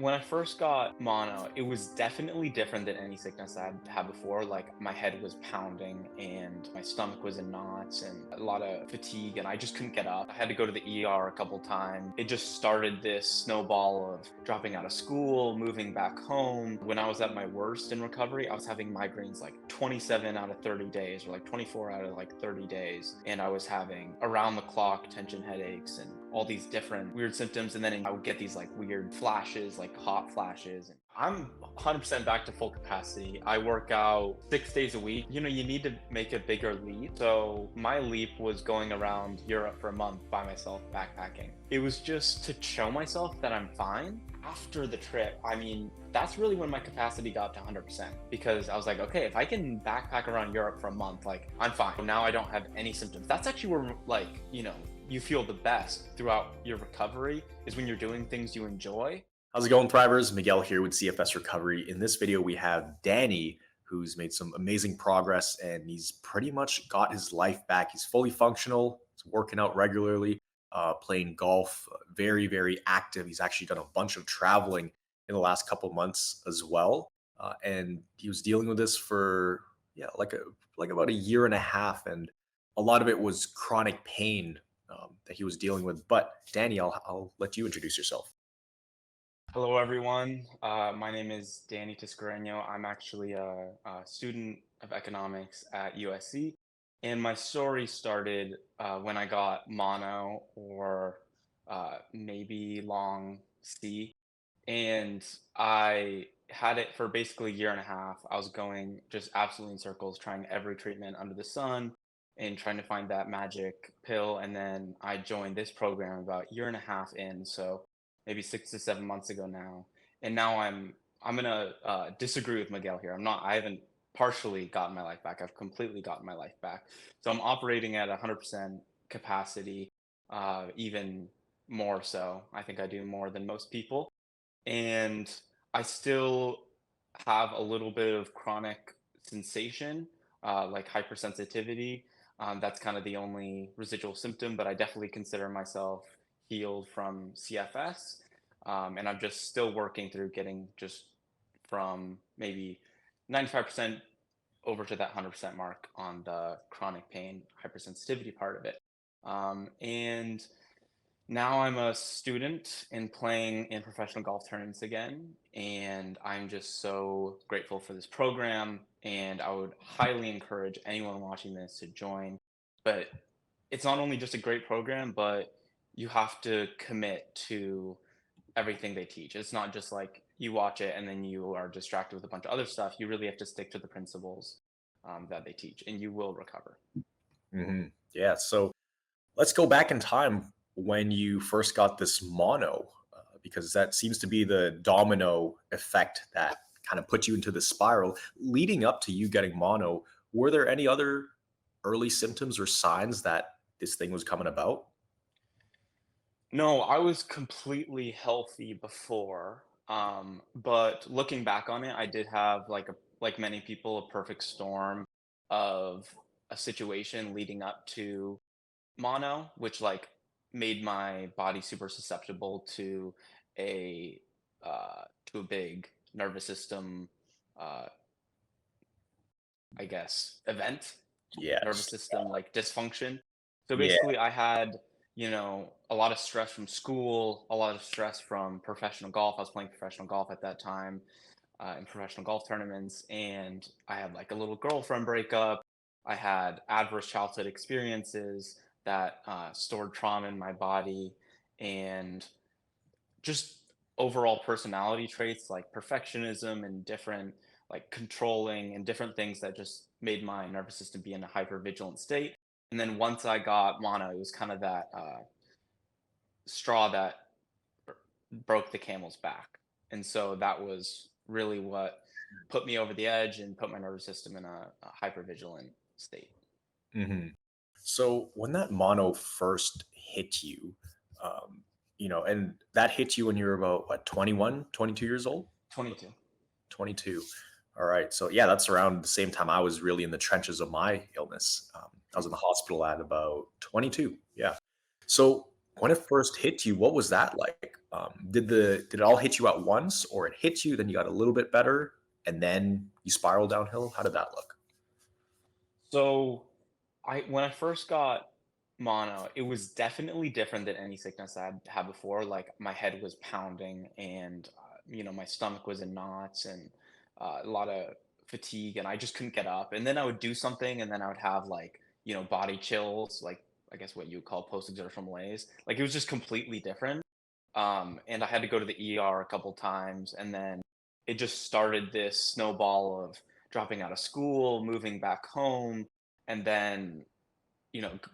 When I first got mono, it was definitely different than any sickness I'd had before. Like my head was pounding and my stomach was in knots and a lot of fatigue, and I just couldn't get up. I had to go to the ER a couple times. It just started this snowball of dropping out of school, moving back home. When I was at my worst in recovery, I was having migraines like 27 out of 30 days or like 24 out of like 30 days. And I was having around the clock tension headaches and all these different weird symptoms. And then I would get these like weird flashes, like hot flashes. And I'm 100% back to full capacity. I work out 6 days a week. You know, you need to make a bigger leap. So my leap was going around Europe for a month by myself backpacking. It was just to show myself that I'm fine. After the trip, I mean, that's really when my capacity got to 100% because I was like, okay, if I can backpack around Europe for a month, like I'm fine. Now I don't have any symptoms. That's actually where, like, you feel the best throughout your recovery is when you're doing things you enjoy. How's it going, Thrivers? Miguel here with CFS Recovery. In this video, we have Danny, who's made some amazing progress and he's pretty much got his life back. He's fully functional, he's working out regularly, playing golf, very, very active. He's actually done a bunch of traveling in the last couple months as well. And he was dealing with this for, like about a year and a half. And a lot of it was chronic pain that he was dealing with. But Danny, I'll let you introduce yourself. Hello, everyone. My name is Danny Tiscareño. I'm actually a student of economics at USC. And my story started when I got mono or maybe long C. And I had it for basically a year and a half. I was going just absolutely in circles, trying every treatment under the sun and trying to find that magic pill. And then I joined this program about a year and a half in. So maybe 6 to 7 months ago now. And now I'm gonna disagree with Miguel here. I haven't partially gotten my life back. I've completely gotten my life back. So I'm operating at 100% capacity, even more so. I think I do more than most people. And I still have a little bit of chronic sensation, like hypersensitivity. That's kind of the only residual symptom, but I definitely consider myself healed from CFS. And I'm just still working through getting just from maybe 95% over to that 100% mark on the chronic pain hypersensitivity part of it. And now I'm a student and playing in professional golf tournaments again, and I'm just so grateful for this program. And I would highly encourage anyone watching this to join. But it's not only just a great program, but you have to commit to everything they teach. It's not just like you watch it and then you are distracted with a bunch of other stuff. You really have to stick to the principles that they teach, and you will recover. Yeah. So let's go back in time when you first got this mono, because that seems to be the domino effect that kind of put you into the spiral. Leading up to you getting mono, were there any other early symptoms or signs that this thing was coming about? No, I was completely healthy before, but looking back on it, I did have like many people, a perfect storm of a situation leading up to mono, which like made my body super susceptible a to a big nervous system, uh, I guess, event, nervous Yes. system like dysfunction. So Yeah. basically, I had, a lot of stress from school, a lot of stress from professional golf. I was playing professional golf at that time in professional golf tournaments, and I had like a little girlfriend breakup. I had adverse childhood experiences that stored trauma in my body, and just overall personality traits like perfectionism and different like controlling and different things that just made my nervous system be in a hyper vigilant state. And then once I got mono, it was kind of that straw that broke the camel's back. And so that was really what put me over the edge and put my nervous system in a hyper vigilant state. hmm So when that mono first hit you, um, and that hit you when you were about what, 21, 22 years old? 22. 22. All right. So yeah, that's around the same time I was really in the trenches of my illness. I was in the hospital at about 22. Yeah. So When it first hit you, what was that like? Did it all hit you at once, or it hit you, then you got a little bit better, and then you spiral downhill? How did that look? So when I first got mono, it was definitely different than any sickness I'd had before. Like my head was pounding, and my stomach was in knots, and a lot of fatigue, and I just couldn't get up. And then I would do something, and then I would have like body chills, like I guess what you would call post-exertional malaise. Like it was just completely different. And I had to go to the ER a couple times, and then it just started this snowball of dropping out of school, moving back home, and then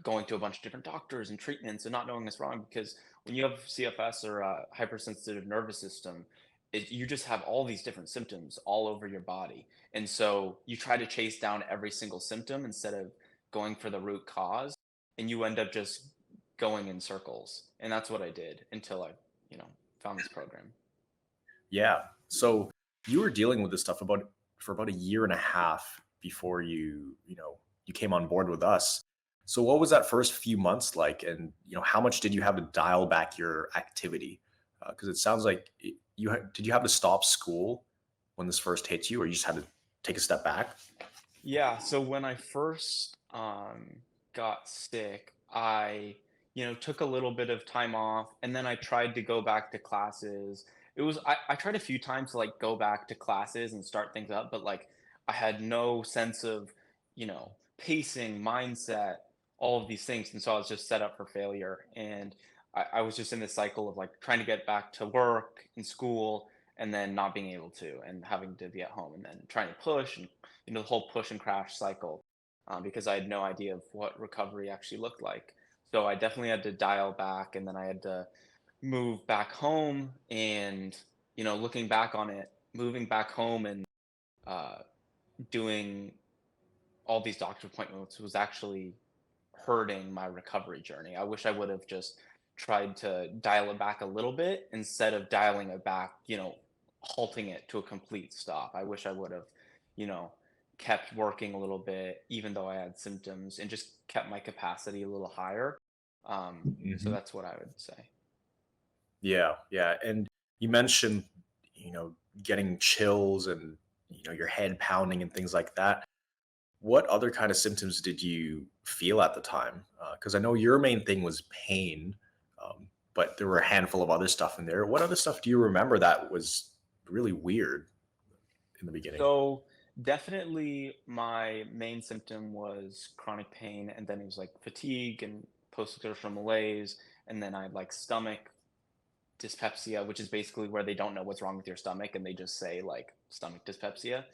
going to a bunch of different doctors and treatments and not knowing what's wrong because when you have CFS or a hypersensitive nervous system, you just have all these different symptoms all over your body. And so you try to chase down every single symptom instead of going for the root cause, and you end up just going in circles. And that's what I did until I, you know, found this program. Yeah. So you were dealing with this stuff about a year and a half before you came on board with us. So what was that first few months like, and how much did you have to dial back your activity? Because it sounds like did you have to stop school when this first hit you, or you just had to take a step back? Yeah, so when I first got sick, I, took a little bit of time off and then I tried to go back to classes. I tried a few times to like go back to classes and start things up, but like I had no sense of, pacing, mindset, all of these things. And so I was just set up for failure. And I was just in this cycle of like trying to get back to work and school and then not being able to and having to be at home and then trying to push and the whole push and crash cycle because I had no idea of what recovery actually looked like. So I definitely had to dial back, and then I had to move back home. And looking back on it, moving back home and uh, doing all these doctor appointments was actually hurting my recovery journey. I wish I would have just tried to dial it back a little bit instead of dialing it back, halting it to a complete stop. I wish I would have, you know, kept working a little bit, even though I had symptoms, and just kept my capacity a little higher. So Mhm. that's what I would say. Yeah, yeah. And you mentioned, getting chills and your head pounding and things like that. What other kind of symptoms did you feel at the time? Because I know your main thing was pain, but there were a handful of other stuff in there. What other stuff do you remember that was really weird in the beginning? So definitely my main symptom was chronic pain, and then it was like fatigue and post-exertional malaise, and then I had like stomach dyspepsia, which is basically where they don't know what's wrong with your stomach and they just say like stomach dyspepsia.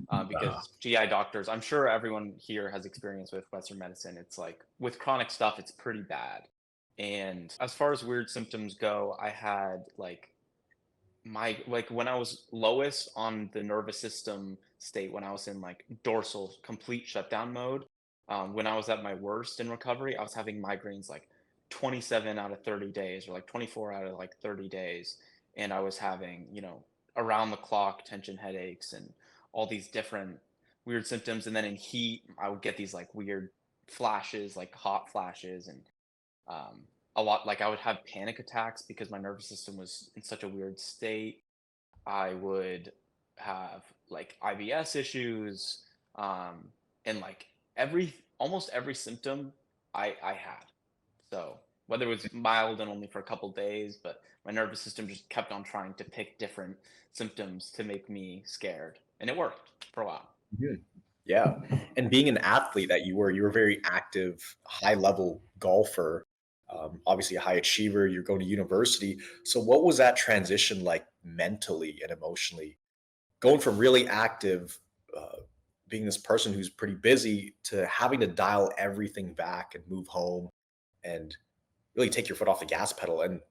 Uh, Because GI doctors, I'm sure everyone here has experience with Western medicine. It's like with chronic stuff, it's pretty bad. And as far as weird symptoms go, I had like when I was lowest on the nervous system state, when I was in like dorsal complete shutdown mode, when I was at my worst in recovery, I was having migraines like 27 out of 30 days or like 24 out of like 30 days. And I was having, around the clock tension headaches and all these different weird symptoms. And then in heat, I would get these like weird flashes, like hot flashes, and um, a lot like I would have panic attacks because my nervous system was in such a weird state. I would have like IBS issues, and like every almost every symptom I had. So whether it was mild and only for a couple days, but my nervous system just kept on trying to pick different symptoms to make me scared, and it worked for a while. Mhm. Yeah. And being an athlete that you were a very active, high level golfer, obviously a high achiever, you're going to university. So, what was that transition like mentally and emotionally? Going from really active, uh, being this person who's pretty busy, to having to dial everything back and move home and really take your foot off the gas pedal and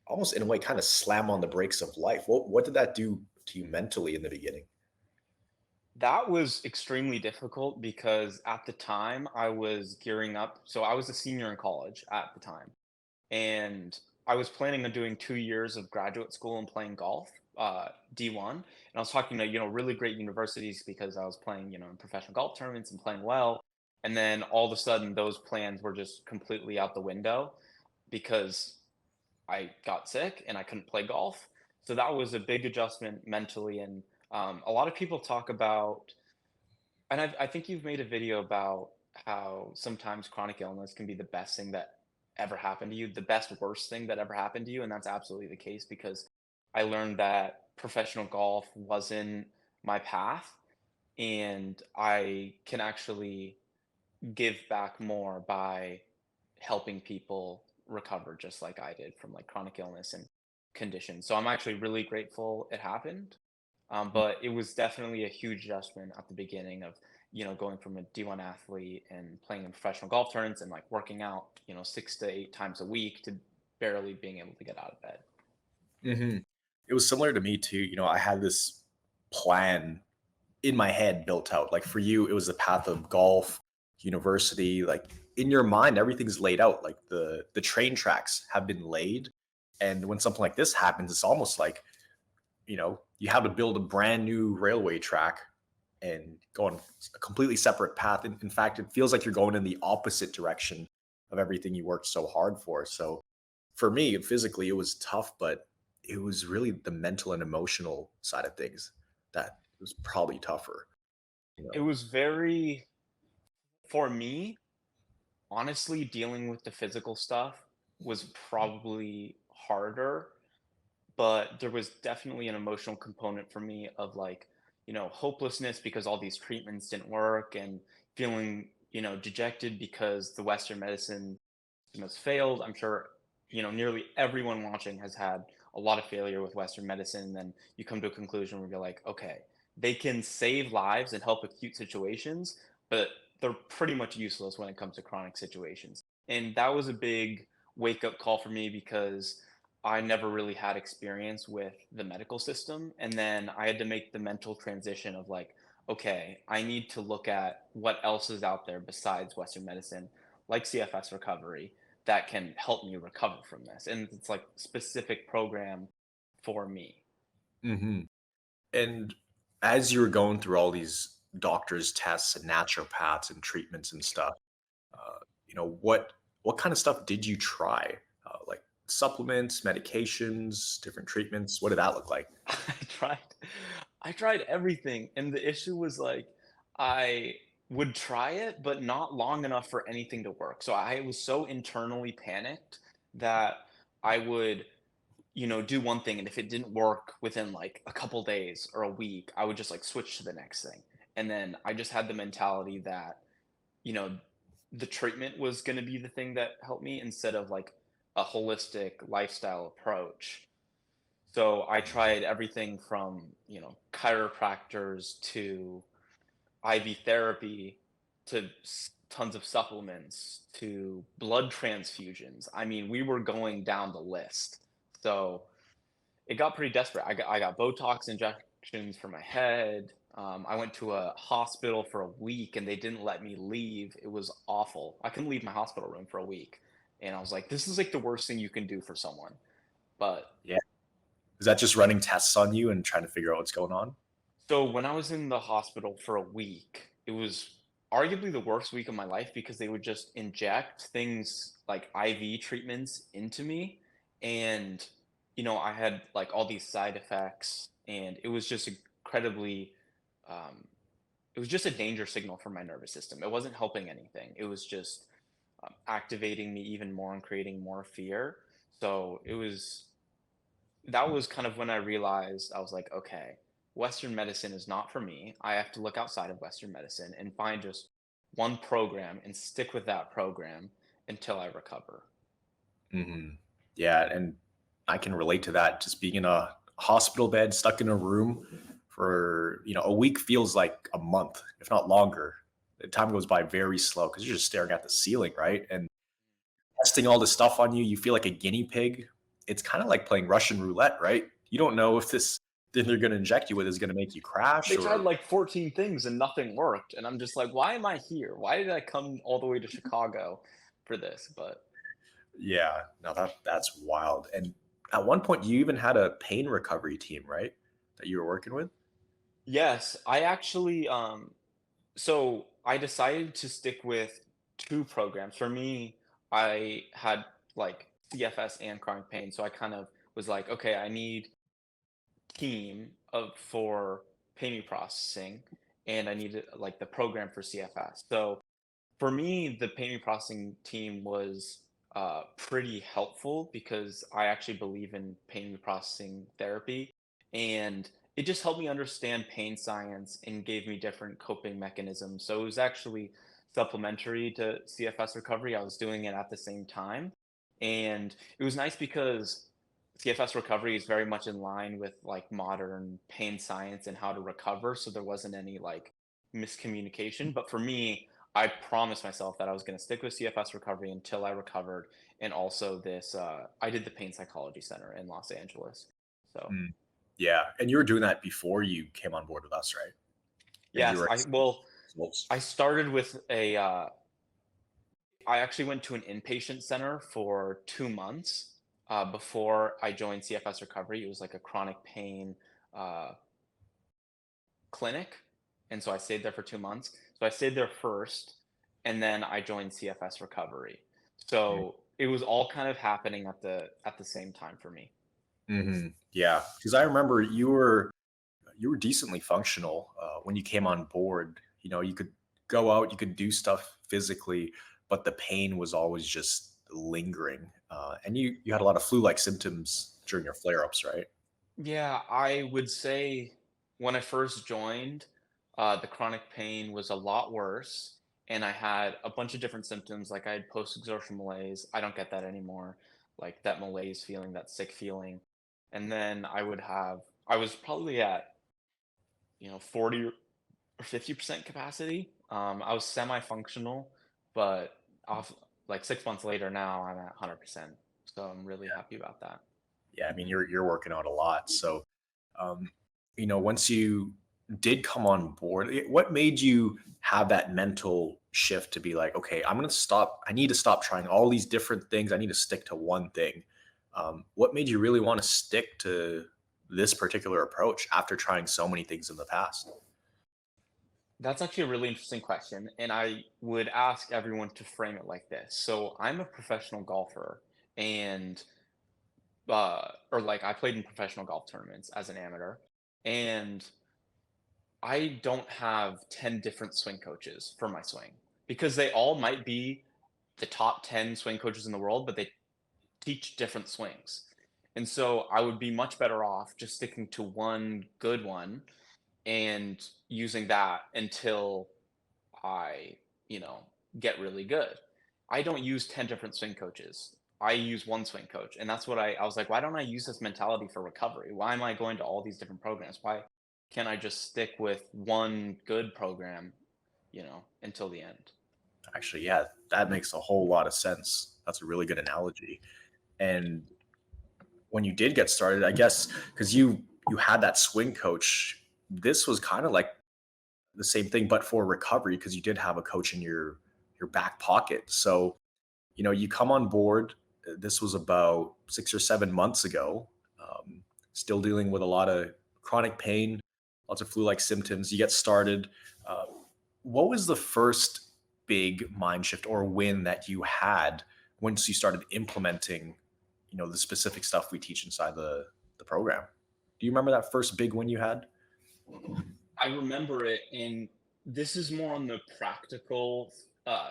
almost in a way kind of slam on the brakes of life. What did that do to you mentally in the beginning? That was extremely difficult because at the time I was gearing up. So I was a senior in college at the time, and I was planning on doing 2 years of graduate school and playing golf, D1. And I was talking to really great universities because I was playing in professional golf tournaments and playing well. And then all of a sudden, those plans were just completely out the window because I got sick and I couldn't play golf. So that was a big adjustment mentally. And a lot of people talk about, and I think you've made a video about how sometimes chronic illness can be the best thing that ever happened to you, the best worst thing that ever happened to you. And that's absolutely the case because I learned that professional golf wasn't my path and I can actually give back more by helping people recover just like I did from like chronic illness and conditions. So I'm actually really grateful it happened. But it was definitely a huge adjustment at the beginning of, going from a D1 athlete and playing in professional golf tournaments and like working out, 6 to 8 times a week to barely being able to get out of bed. Hmm. It was similar to me too. I had this plan in my head built out. Like for you, it was the path of golf, university. Like in your mind, everything's laid out. Like the train tracks have been laid. And when something like this happens, it's almost like you have to build a brand new railway track and go on a completely separate path. In fact, it feels like you're going in the opposite direction of everything you worked so hard for. So for me, physically, it was tough, but it was really the mental and emotional side of things that was probably tougher. You It know? was very, for me, honestly, dealing with the physical stuff was probably harder, but there was definitely an emotional component for me of like, hopelessness because all these treatments didn't work and feeling, dejected because the Western medicine has failed. I'm sure, nearly everyone watching has had a lot of failure with Western medicine. And then you come to a conclusion where you're like, okay, they can save lives and help acute situations, but they're pretty much useless when it comes to chronic situations. And that was a big wake up call for me because I never really had experience with the medical system. And then I had to make the mental transition of like, okay, I need to look at what else is out there besides Western medicine, like CFS recovery, that can help me recover from this. And it's like specific program for me. Hmm. And as you were going through all these doctors' tests and naturopaths and treatments and stuff, uh, what kind of stuff did you try? Like supplements, medications, different treatments. What did that look like? I tried I tried everything, and the issue was, like, I would try it, but not long enough for anything to work. So I was so internally panicked that I would, do one thing, and if it didn't work within, like, a couple days or a week, I would just, like, switch to the next thing. And then I just had the mentality that, you know, the treatment was gonna be the thing that helped me instead of, like, a holistic lifestyle approach. So I tried everything from, chiropractors to IV therapy to tons of supplements to blood transfusions. I mean, we were going down the list. So it got pretty desperate. I got Botox injections for my head. I went to a hospital for a week and they didn't let me leave. It was awful. I couldn't leave my hospital room for a week. And I was like, this is like the worst thing you can do for someone. But Yeah. Is that just running tests on you and trying to figure out what's going on? so when I was in the hospital for a week, it was arguably the worst week of my life because they would just inject things like IV treatments into me. And, I had like all these side effects and it was just incredibly, um, it was just a danger signal for my nervous system. It wasn't helping anything. It was just activating me even more and creating more fear. So that was kind of when I realized I was like, okay, Western medicine is not for me. I have to look outside of Western medicine and find just one program and stick with that program until I recover. Hmm. Yeah, and I can relate to that. Just being in a hospital bed, stuck in a room for a week feels like a month, if not longer. The time goes by very slow because you're just staring at the ceiling, right? And testing all this stuff on you, you feel like a guinea pig. It's kind of like playing Russian roulette, right? You don't know if this thing they're going to inject you with is going to make you crash They tried or like 14 things and nothing worked. And I'm just like, why am I here? Why did I come all the way to Chicago for this? But yeah. No, that's wild. And at one point, you even had a pain recovery team, right? That you were working with. yes, I actually so I decided to stick with two programs. For me, I had like CFS and chronic pain. So I kind of was like, okay, I need team of for payment processing, and I needed like the program for CFS. So for me, the payment processing team was pretty helpful because I actually believe in payment processing therapy, and it just helped me understand pain science and gave me different coping mechanisms. So it was actually supplementary to CFS recovery. I was doing it at the same time, and it was nice because CFS recovery is very much in line with like modern pain science and how to recover. So there wasn't any like miscommunication. But for me, I promised myself that I was going to stick with CFS recovery until I recovered. And also this, I did the Pain Psychology Center in Los Angeles. So Mm, yeah, and you were doing that before you came on board with us, right? And you yes, were I well, results. I started with I actually went to an inpatient center for 2 months before I joined CFS recovery. It was like a chronic pain uh, clinic. And so I stayed there for 2 months. So I stayed there first, and then I joined CFS recovery. So it was all kind of happening at the same time for me. Mm-hmm. Yeah, because I remember you were decently functional when you came on board. You know, you could go out, you could do stuff physically, but the pain was always just lingering. And you had a lot of flu-like symptoms during your flare-ups, right? Yeah, I would say when I first joined, the chronic pain was a lot worse, and I had a bunch of different symptoms. Like I had post-exertional malaise. I don't get that anymore. Like that malaise feeling, that sick feeling. And then I was probably at 40 or 50% capacity. I was semi-functional, but off like 6 months later now I'm at 100%. So I'm really happy about that. Yeah, I mean you're working out a lot. So, um, once you did come on board, what made you have that mental shift to be like, okay, I'm gonna stop. I need to stop trying all these different things. I need to stick to one thing. What made you really want to stick to this particular approach after trying so many things in the past? That's actually a really interesting question, and I would ask everyone to frame it like this. So I'm a professional golfer, and or like I played in professional golf tournaments as an amateur, and I don't have 10 different swing coaches for my swing because they all might be the top 10 swing coaches in the world, but they teach different swings. And so I would be much better off just sticking to one good one and using that until I, you know, get really good. I don't use 10 different swing coaches. I use one swing coach. And that's what I was like, why don't I use this mentality for recovery? Why am I going to all these different programs? Why can't I just stick with one good program, until the end? Actually, yeah, that makes a whole lot of sense. That's a really good analogy. And when you did get started, I guess because you had that swing coach, this was kind of like the same thing, but for recovery, because you did have a coach in your back pocket. So, you come on board. This was about 6 or 7 months ago. Um, Still dealing with a lot of chronic pain, lots of flu-like symptoms. You get started. Uh, what was the first big mind shift or win that you had once you started implementing, the specific stuff we teach inside the program? Do you remember that first big win you had? I remember it, and this is more on the practical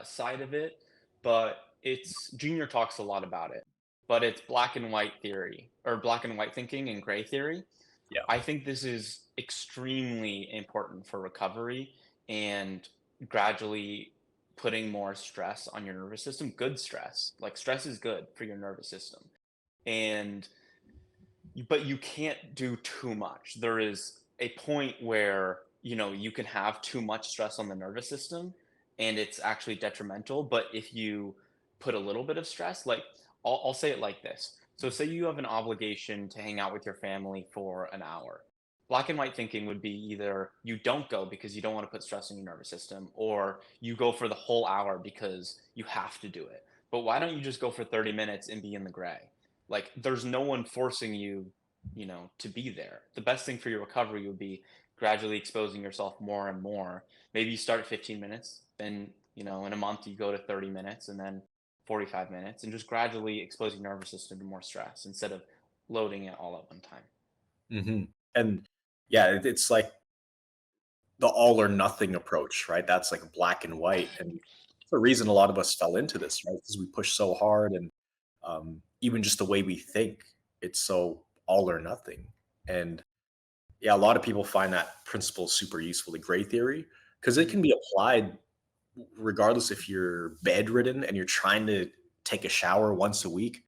side of it, but it's Junior talks a lot about it, but it's black and white theory or black and white thinking and gray theory. Yeah. I think this is extremely important for recovery and gradually putting more stress on your nervous system. Good stress, like stress is good for your nervous system. And but you can't do too much. There is a point where, you can have too much stress on the nervous system and it's actually detrimental. But if you put a little bit of stress, like I'll say it like this. So say you have an obligation to hang out with your family for an hour. Black and white thinking would be either you don't go because you don't want to put stress on your nervous system, or you go for the whole hour because you have to do it. But why don't you just go for 30 minutes and be in the gray? Like there's no one forcing you, to be there. The best thing for your recovery would be gradually exposing yourself more and more. Maybe you start at 15 minutes, then, in a month you go to 30 minutes, and then 45 minutes, and just gradually expose your nervous system to more stress instead of loading it all at one time. And yeah, it's like the all or nothing approach, right? That's like black and white. And the reason a lot of us fell into this, right? Because we push so hard and even just the way we think, it's so all or nothing. And yeah, a lot of people find that principle super useful, the gray theory, because it Mhm. can be applied regardless if you're bedridden and you're trying to take a shower once a week,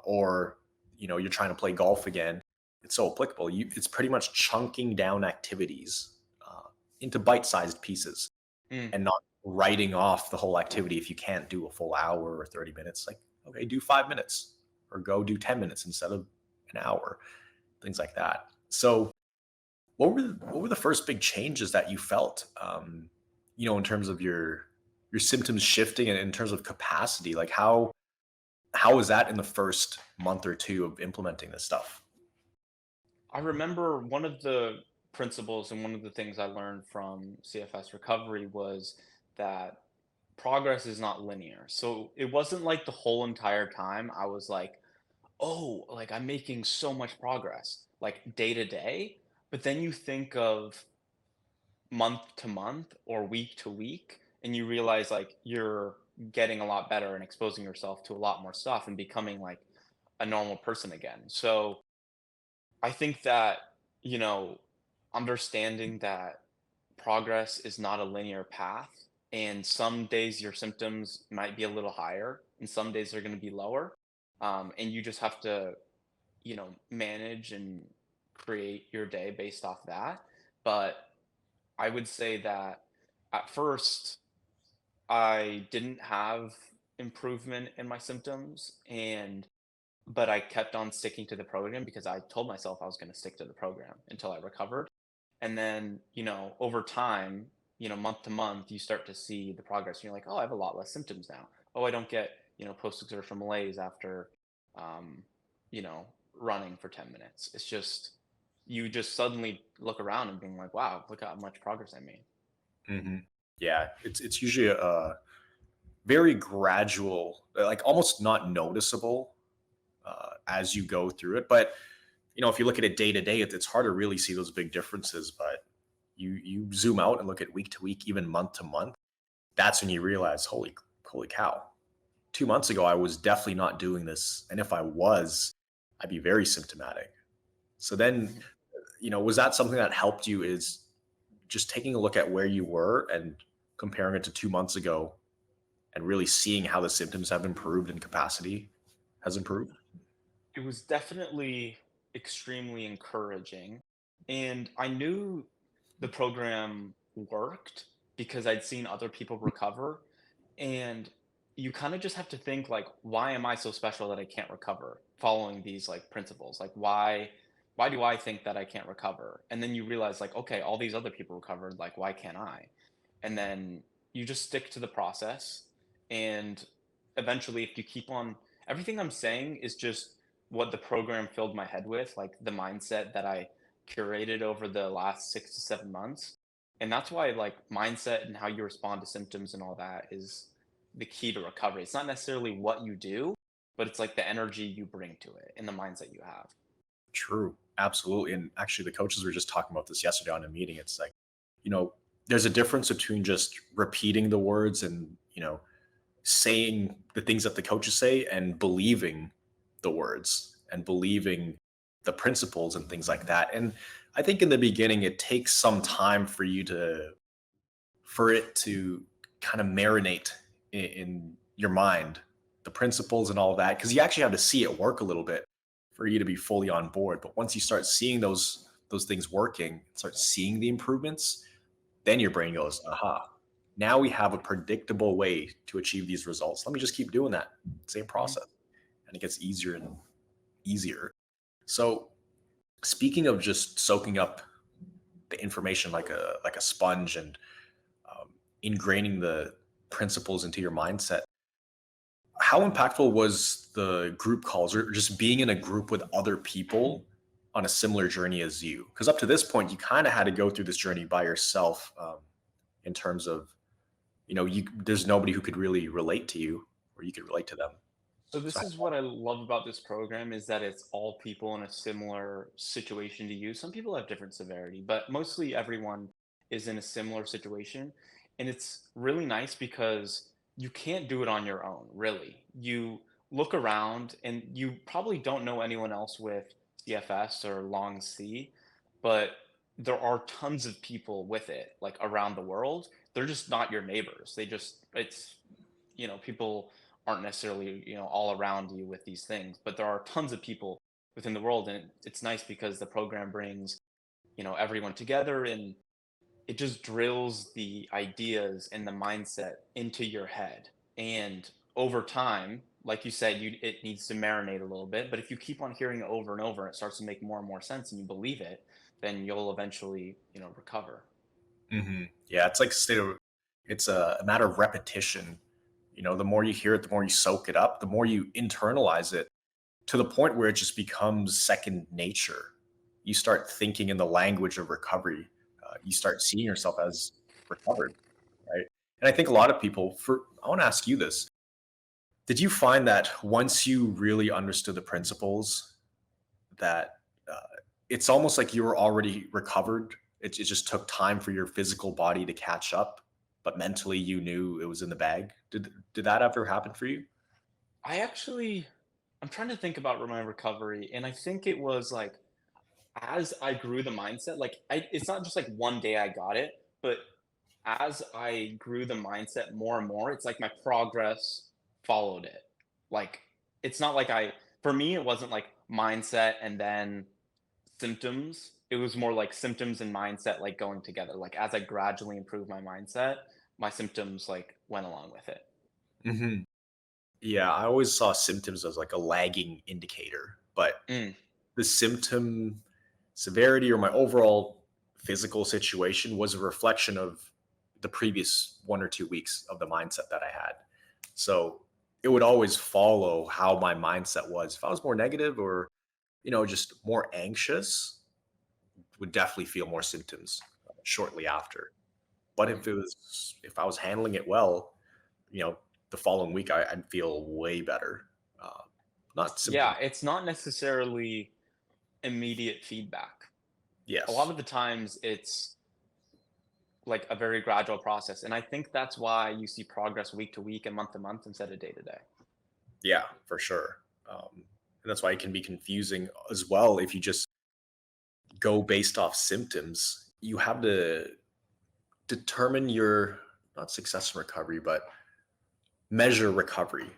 or you're trying to play golf again. It's so applicable. It's pretty much chunking down activities into bite-sized pieces Mm. and not writing off the whole activity if you can't do a full hour or 30 minutes. Like, okay, do 5 minutes or go do 10 minutes instead of an hour, things like that. So what were the first big changes that you felt, in terms of your symptoms shifting and in terms of capacity? Like how was that in the first month or two of implementing this stuff? I remember one of the principles and one of the things I learned from CFS recovery was that progress is not linear. So it wasn't like the whole entire time I was like, oh, like I'm making so much progress, like day to day. But then you think of month to month or week to week, and you realize like you're getting a lot better and exposing yourself to a lot more stuff and becoming like a normal person again. So I think that, you know, understanding that progress is not a linear path, and some days your symptoms might be a little higher, and some days they're going to be lower. And you just have to, manage and create your day based off that. But I would say that at first, I didn't have improvement in my symptoms, but I kept on sticking to the program because I told myself I was going to stick to the program until I recovered. And then, over time, month to month, you start to see the progress. You're like, oh, I have a lot less symptoms now. Oh, I don't get, post-exertional malaise after, um, you know, running for 10 minutes. It's just, you just suddenly look around and being like, wow, look how much progress I made. hmm Yeah, it's usually a very gradual, like almost not noticeable as you go through it. But if you look at it day to day, it's hard to really see those big differences. But you zoom out and look at week to week, even month to month. That's when you realize, holy cow! 2 months ago, I was definitely not doing this, and if I was, I'd be very symptomatic. So then, Mhm. was that something that helped you? Is just taking a look at where you were and comparing it to 2 months ago, and really seeing how the symptoms have improved and capacity has improved. It was definitely extremely encouraging. And I knew the program worked because I'd seen other people recover. And you kind of just have to think like, why am I so special that I can't recover following these like principles? Like why do I think that I can't recover? And then you realize like, okay, all these other people recovered, like why can't I? And then you just stick to the process, and eventually if you keep on, everything I'm saying is just what the program filled my head with, like the mindset that I curated over the last 6 to 7 months. And that's why like mindset and how you respond to symptoms and all that is the key to recovery. It's not necessarily what you do, but it's like the energy you bring to it and the mindset you have. True, absolutely. And actually, the coaches were just talking about this yesterday on a meeting. It's like, you know, there's a difference between just repeating the words and saying the things that the coaches say and believing the words and believing the principles and things like that. And I think in the beginning, it takes some time for it to kind of marinate in your mind, the principles and all of that, because you actually have to see it work a little bit for you to be fully on board. But once you start seeing those things working, start seeing the improvements, then your brain goes, aha, now we have a predictable way to achieve these results. Let me just keep doing that same Mhm. process. And it gets easier and easier. So speaking of just soaking up the information like a sponge and ingraining the principles into your mindset, how impactful was the group calls or just being in a group with other people on a similar journey as you? Because up to this point, you kind of had to go through this journey by yourself, in terms of, there's nobody who could really relate to you. or you could relate to them. So So this is what I love about this program is that it's all people in a similar situation to you. Some people have different severity, but mostly everyone is in a similar situation. And it's really nice because you can't do it on your own, really. You look around and you probably don't know anyone else with CFS or long C, but there are tons of people with it, like around the world. They're just not your neighbors. It's, people aren't necessarily, all around you with these things, but there are tons of people within the world. And it's nice because the program brings, everyone together, and it just drills the ideas and the mindset into your head. And over time, like you said, it needs to marinate a little bit, but if you keep on hearing it over and over, and it starts to make more and more sense and you believe it, then you'll eventually, recover. Yeah, it's like it's a matter of repetition. The more you hear it, the more you soak it up, the more you internalize it to the point where it just becomes second nature. You start thinking in the language of recovery. You start seeing yourself as recovered, right? And I think a lot of people, I want to ask you this. Did you find that once you really understood the principles, that uh, it's almost like you were already recovered? It just took time for your physical body to catch up, but mentally you knew it was in the bag. Did that ever happen for you? I actually, I'm trying to think about my recovery, and I think it was like as I grew the mindset, like it's not just like one day I got it, but as I grew the mindset more and more, it's like my progress followed it. Like it's not like for me, it wasn't like mindset and then symptoms. It was more like symptoms and mindset like going together. Like as I gradually improved my mindset, my symptoms like went along with it. hmm Yeah, I always saw symptoms as like a lagging indicator, but Mm. the symptom severity or my overall physical situation was a reflection of the previous 1 or 2 weeks of the mindset that I had. So it would always follow how my mindset was. If I was more negative or, just more anxious, would definitely feel more symptoms shortly after. But Mm. if I was handling it well, you know, the following week I'd feel way better. Uh, not Yeah, symptom. it's not necessarily immediate feedback. A lot Yes. of the times it's like a very gradual process. And I think that's why you see progress week to week and month to month instead of day to day. Yeah, for sure. And that's why it can be confusing as well if you just go based off symptoms. You have to determine your not success in recovery, but measure recovery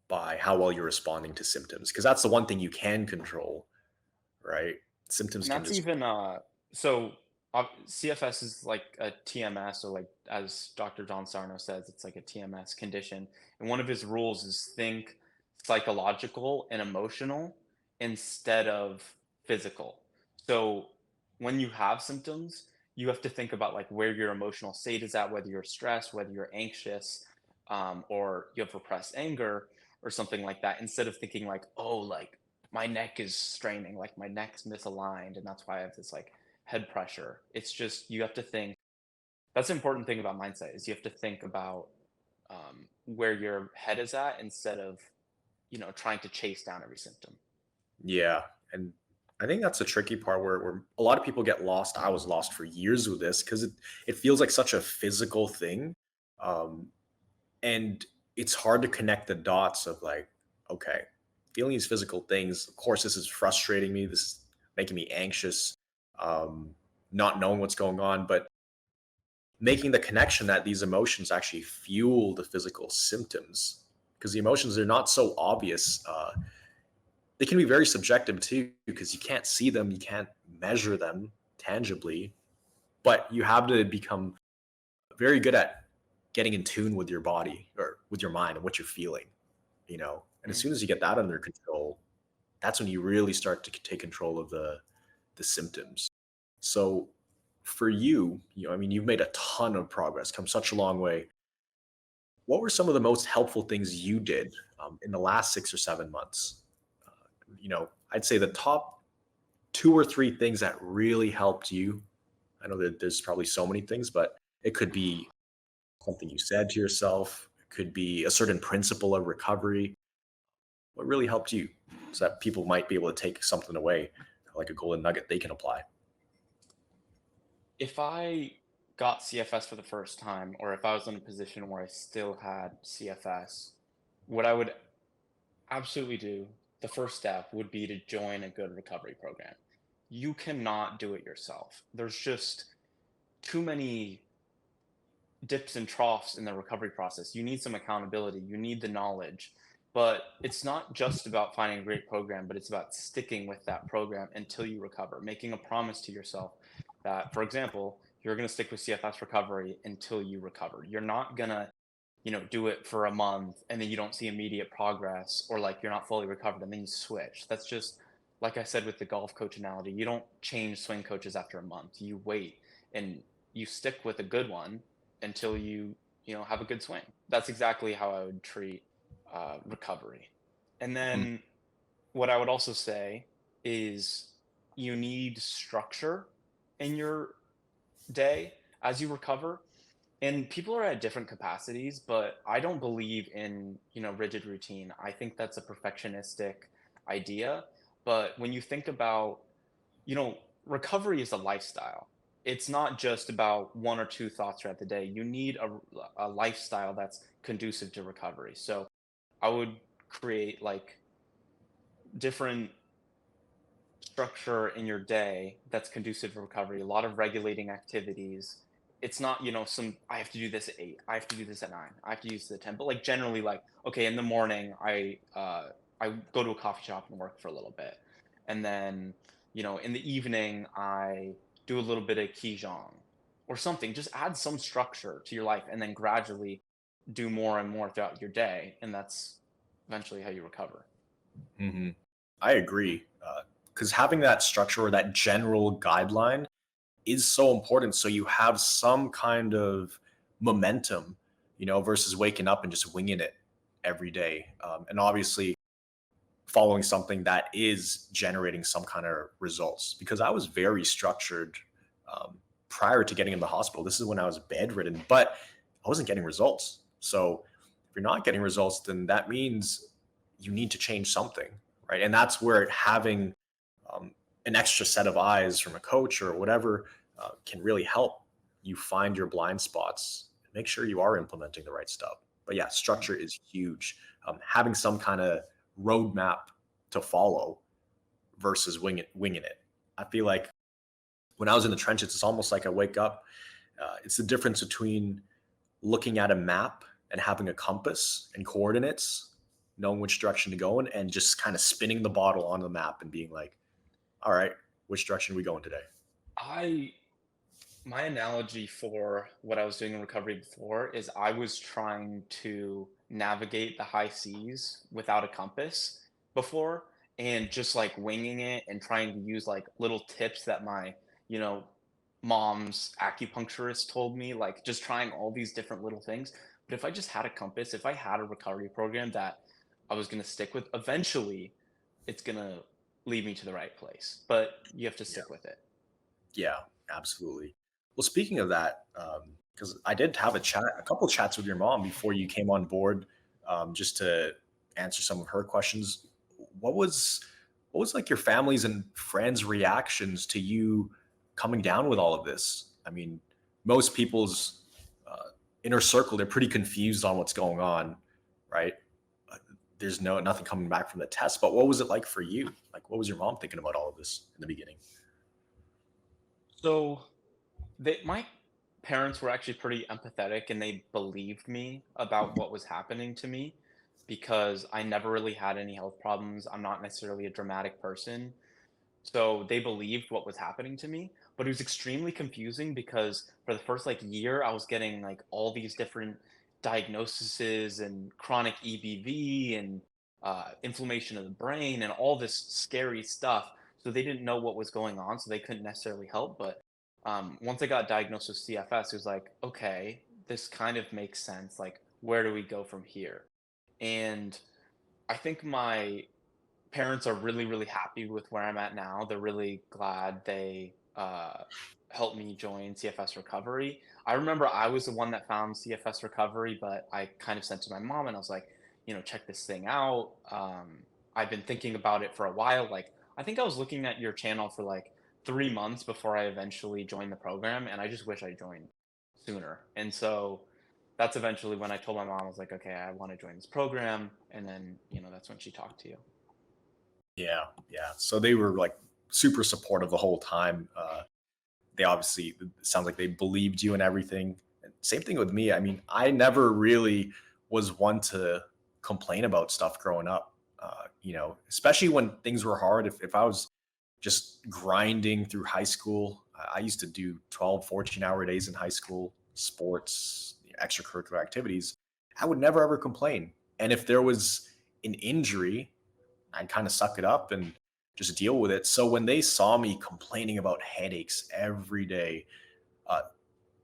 by how well you're responding to symptoms. Because that's the one thing you can control, right? Symptoms And can that's just even so CFS is like a TMS, or like as Dr. John Sarno says, it's like a TMS condition. And one of his rules is think psychological and emotional instead of physical. So when you have symptoms, you have to think about like where your emotional state is at, whether you're stressed, whether you're anxious, or you have repressed anger or something like that, instead of thinking like, oh, like my neck is straining, like my neck's misaligned, and that's why I have this like head pressure. It's just you have to think. That's the important thing about mindset is you have to think about where your head is at instead of trying to chase down every symptom. yeah. And I think that's the tricky part where a lot of people get lost. I was lost for years with this because it feels like such a physical thing. Um, and it's hard to connect the dots of like, okay, feeling these physical things. Of course, this is frustrating me. This is making me anxious, um, not knowing what's going on, but making the connection that these emotions actually fuel the physical symptoms because the emotions are not so obvious. They can be very subjective too because you can't see them, you can't measure them tangibly, but you have to become very good at getting in tune with your body or with your mind and what you're feeling. And as Mm. soon as you get that under control, that's when you really start to take control of the symptoms. So for you, I mean, you've made a ton of progress, come such a long way. What were some of the most helpful things you did in the last 6 or 7 months? I'd say the top 2 or 3 things that really helped you. I know that there's probably so many things, but it could be something you said to yourself. could be a certain principle of recovery. What really helped you so that people might be able to take something away, like a golden nugget they can apply? If I got CFS for the first time, or if I was in a position where I still had CFS, what I would absolutely do, the first step would be to join a good recovery program. You cannot do it yourself. There's just too many dips and troughs in the recovery process. You need some accountability, you need the knowledge. But it's not just about finding a great program, but it's about sticking with that program until you recover, making a promise to yourself that, for example, you're going to stick with CFS recovery until you recover. You're not going to, do it for a month and then you don't see immediate progress, or like you're not fully recovered and then you switch. That's just, like I said with the golf coach analogy, you don't change swing coaches after a month. You wait and you stick with a good one until you have a good swing. That's exactly how I would treat recovery. And Mm. then what I would also say is you need structure in your day as you recover. And people are at different capacities, but I don't believe in, rigid routine. I think that's a perfectionistic idea. But when you think about, you know, recovery is a lifestyle. It's not just about one or two thoughts throughout the day. You need a lifestyle that's conducive to recovery. So I would create like different structure in your day that's conducive to recovery, a lot of regulating activities. It's not, some I have to do this at 8, I have to do this at 9, I have to use this at 10, but like generally like, okay, in the morning I go to a coffee shop and work for a little bit. And then, in the evening I do a little bit of Qigong or something. Just add some structure to your life and then gradually do more and more throughout your day. And that's eventually how you recover. Hmm. I agree. Because having that structure or that general guideline is so important. So you have some kind of momentum, versus waking up and just winging it every day. And obviously, following something that is generating some kind of results. Because I was very structured um, prior to getting in the hospital. This is when I was bedridden, but I wasn't getting results. So if you're not getting results, then that means you need to change something, right? And that's where having um, an extra set of eyes from a coach or whatever can really help you find your blind spots and make sure you are implementing the right stuff. But yeah, structure is huge. Having some kind of roadmap to follow versus winging it. I feel like when I was in the trenches, it's almost like I wake up. It's the difference between looking at a map and having a compass and coordinates, knowing which direction to go in, and just kind of spinning the bottle on the map and being like, all right, which direction are we going today? I My analogy for what I was doing in recovery before is I was trying to navigate the high seas without a compass before, and just like winging it and trying to use like little tips that my, you know, mom's acupuncturist told me, like just trying all these different little things. But if I just had a compass, if I had a recovery program that I was going to stick with, eventually it's going to lead me to the right place. But you have to Yeah. stick with it. Yeah, absolutely. Well, speaking of that, because I did have a couple chats with your mom before you came on board, just to answer some of her questions. What was what was like your family's and friends' reactions to you coming down with all of this? I mean, most people's inner circle, they're pretty confused on what's going on, right? Uh, There's nothing coming back from the test. But what was it like for you? Like, what was your mom thinking about all of this in the beginning? So my parents were actually pretty empathetic and they believed me about what was happening to me because I never really had any health problems. I'm not necessarily a dramatic person. So they believed what was happening to me, but it was extremely confusing because for the first like year I was getting like all these different diagnoses and chronic EBV and inflammation of the brain and all this scary stuff. So they didn't know what was going on, so they couldn't necessarily help. But once I got diagnosed with CFS, it was like, okay, this kind of makes sense. Like, where do we go from here? And I think my parents are really, really happy with where I'm at now. They're really glad they helped me join CFS Recovery. I remember I was the one that found CFS Recovery, but I kind of sent to my mom and I was like, check this thing out. I've been thinking about it for a while. Like, I think I was looking at your channel for like 3 months before I eventually joined the program, and I just wish I joined sooner. And so that's eventually when I told my mom, I was like, okay, I want to join this program. And then, that's when she talked to you. Yeah, yeah. So they were like super supportive the whole time. They obviously, it sounds like they believed you and everything. And same thing with me. I mean, I never really was one to complain about stuff growing up. Especially when things were hard. If I was just grinding through high school, I used to do 12, 14-hour days in high school, sports, extracurricular activities. I would never ever complain. And if there was an injury, I'd kind of suck it up and just deal with it. So when they saw me complaining about headaches every day, uh,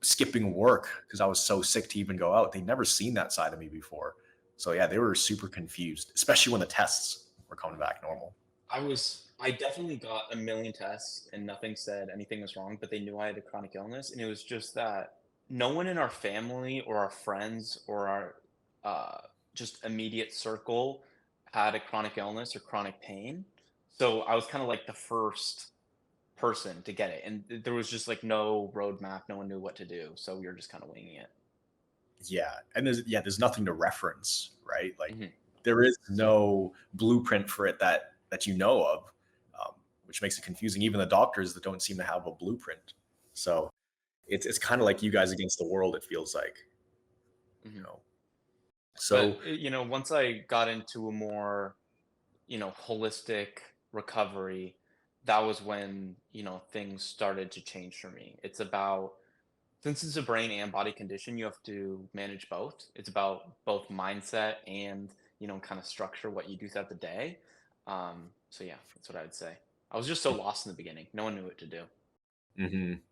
skipping work because I was so sick to even go out, they'd never seen that side of me before. So yeah, they were super confused, especially when the tests were coming back normal. I definitely got a million tests and nothing said anything was wrong, but they knew I had a chronic illness. And it was just that no one in our family or our friends or our uh, just immediate circle had a chronic illness or chronic pain. So I was kind of like the first person to get it. And there was just like no roadmap. No one knew what to do. So we were just kind of winging it. Yeah, and there's nothing to reference, right? Like Hmm. there is no blueprint for it that you know of, which makes it confusing. Even the doctors that don't seem to have a blueprint. So it's kind of like you guys against the world. It feels like, you Hmm. know. But, So once I got into a more holistic recovery, that was when, things started to change for me. It's about, since it's a brain and body condition, you have to manage both. It's about both mindset and, kind of structure what you do throughout the day. So yeah, that's what I would say. I was just so lost in the beginning. No one knew what to do.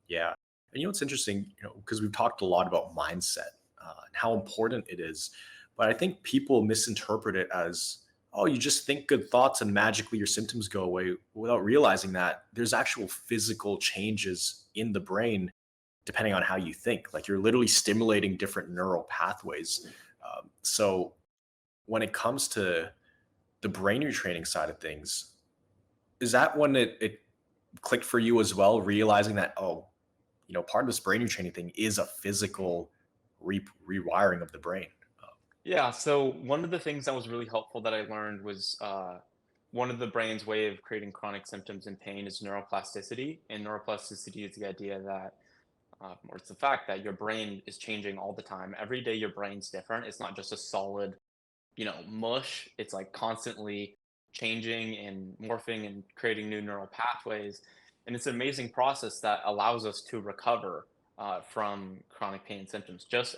yeah. And what's interesting, because we've talked a lot about mindset and how important it is, but I think people misinterpret it as, oh, you just think good thoughts and magically your symptoms go away without realizing that there's actual physical changes in the brain depending on how you think. Like you're literally stimulating different neural pathways. So when it comes to the brain retraining side of things, is that when it clicked for you as well, realizing that, oh, part of this brain retraining thing is a physical rewiring of the brain. Yeah, so one of the things that was really helpful that I learned was one of the brain's way of creating chronic symptoms and pain is neuroplasticity. And neuroplasticity is the idea that, or it's the fact that your brain is changing all the time. Every day, your brain's different. It's not just a solid, mush. It's like constantly changing and morphing and creating new neural pathways. And it's an amazing process that allows us to recover from chronic pain and symptoms. Just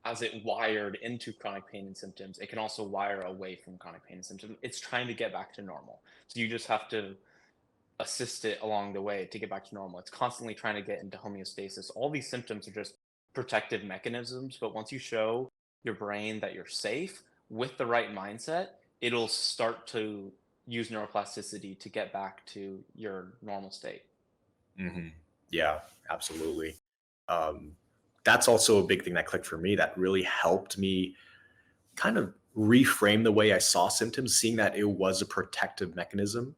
as it wired into chronic pain and symptoms, it can also wire away from chronic pain and symptoms. It's trying to get back to normal. So you just have to assist it along the way to get back to normal. It's constantly trying to get into homeostasis. All these symptoms are just protective mechanisms, but once you show your brain that you're safe with the right mindset, it'll start to use neuroplasticity to get back to your normal state. Hmm. Yeah, absolutely. Um, that's also a big thing that clicked for me. That really helped me kind of reframe the way I saw symptoms, seeing that it was a protective mechanism,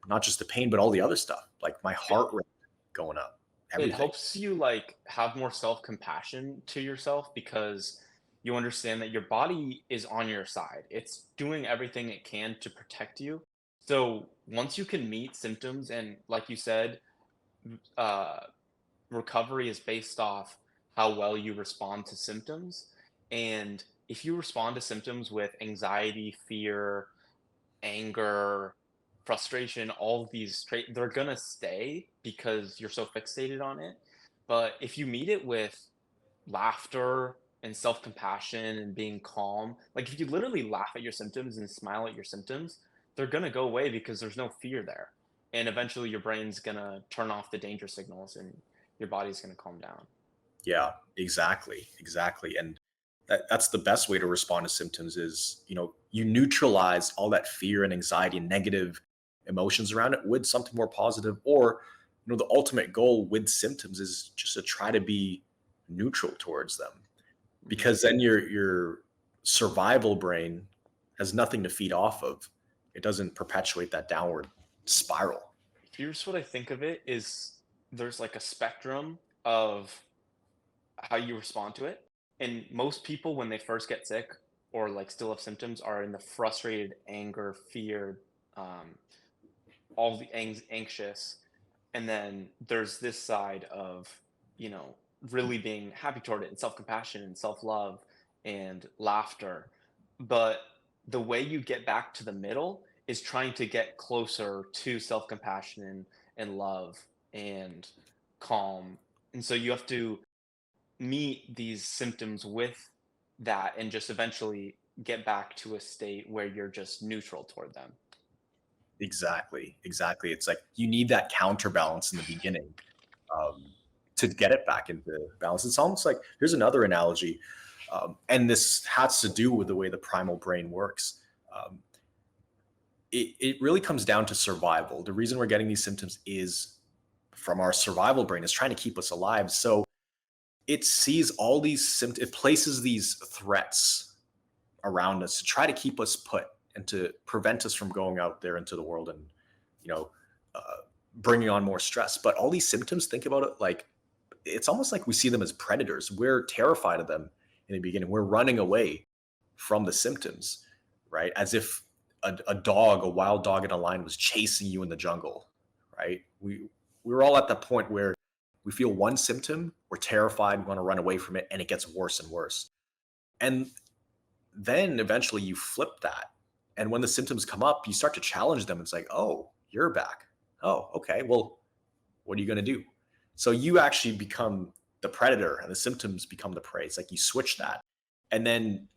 not just the pain, but all the other stuff, like my It, heart rate going up, it everything. helps you like have more self-compassion to yourself because you understand that your body is on your side. It's doing everything it can to protect you. So once you can meet symptoms and like you said, uh, recovery is based off how well you respond to symptoms. And if you respond to symptoms with anxiety, fear, anger, frustration, all of these traits, they're gonna stay because you're so fixated on it. But if you meet it with laughter and self compassion and being calm, like if you literally laugh at your symptoms and smile at your symptoms, they're gonna go away because there's no fear there. And eventually your brain's gonna turn off the danger signals and your body's gonna calm down. Yeah, exactly, exactly. And that's the best way to respond to symptoms is, you neutralize all that fear and anxiety and negative emotions around it with something more positive, or the ultimate goal with symptoms is just to try to be neutral towards them, Mhm. because then your survival brain has nothing to feed off of. It doesn't perpetuate that downward spiral. Here's what I think of it is there's like a spectrum of how you respond to it. And most people, when they first get sick or like still have symptoms, are in the frustrated, anger, fear, um, all the anxious. And then there's this side of, you know, really being happy toward it and self compassion and self love and laughter. But the way you get back to the middle is trying to get closer to self compassion and love and calm. And so you have to meet these symptoms with that and just eventually get back to a state where you're just neutral toward them. Exactly, exactly. It's like you need that counterbalance in the beginning, um, to get it back into balance. It's almost like, here's another analogy, and this has to do with the way the primal brain works. Um, it really comes down to survival. The reason we're getting these symptoms is from our survival brain is trying to keep us alive. So it sees all these symptoms, it places these threats around us to try to keep us put and to prevent us from going out there into the world and, you know, uh, bringing on more stress. But all these symptoms, think about it like it's almost like we see them as predators. We're terrified of them in the beginning. We're running away from the symptoms, right? As if a dog, a wild dog in a line was chasing you in the jungle, right? We're all at that point where we feel one symptom, we're terrified, we want to run away from it, and it gets worse and worse. And then eventually you flip that. And when the symptoms come up, you start to challenge them. It's like, oh, you're back. Oh, okay. Well, what are you going to do? So you actually become the predator and the symptoms become the prey. It's like you switch that. And then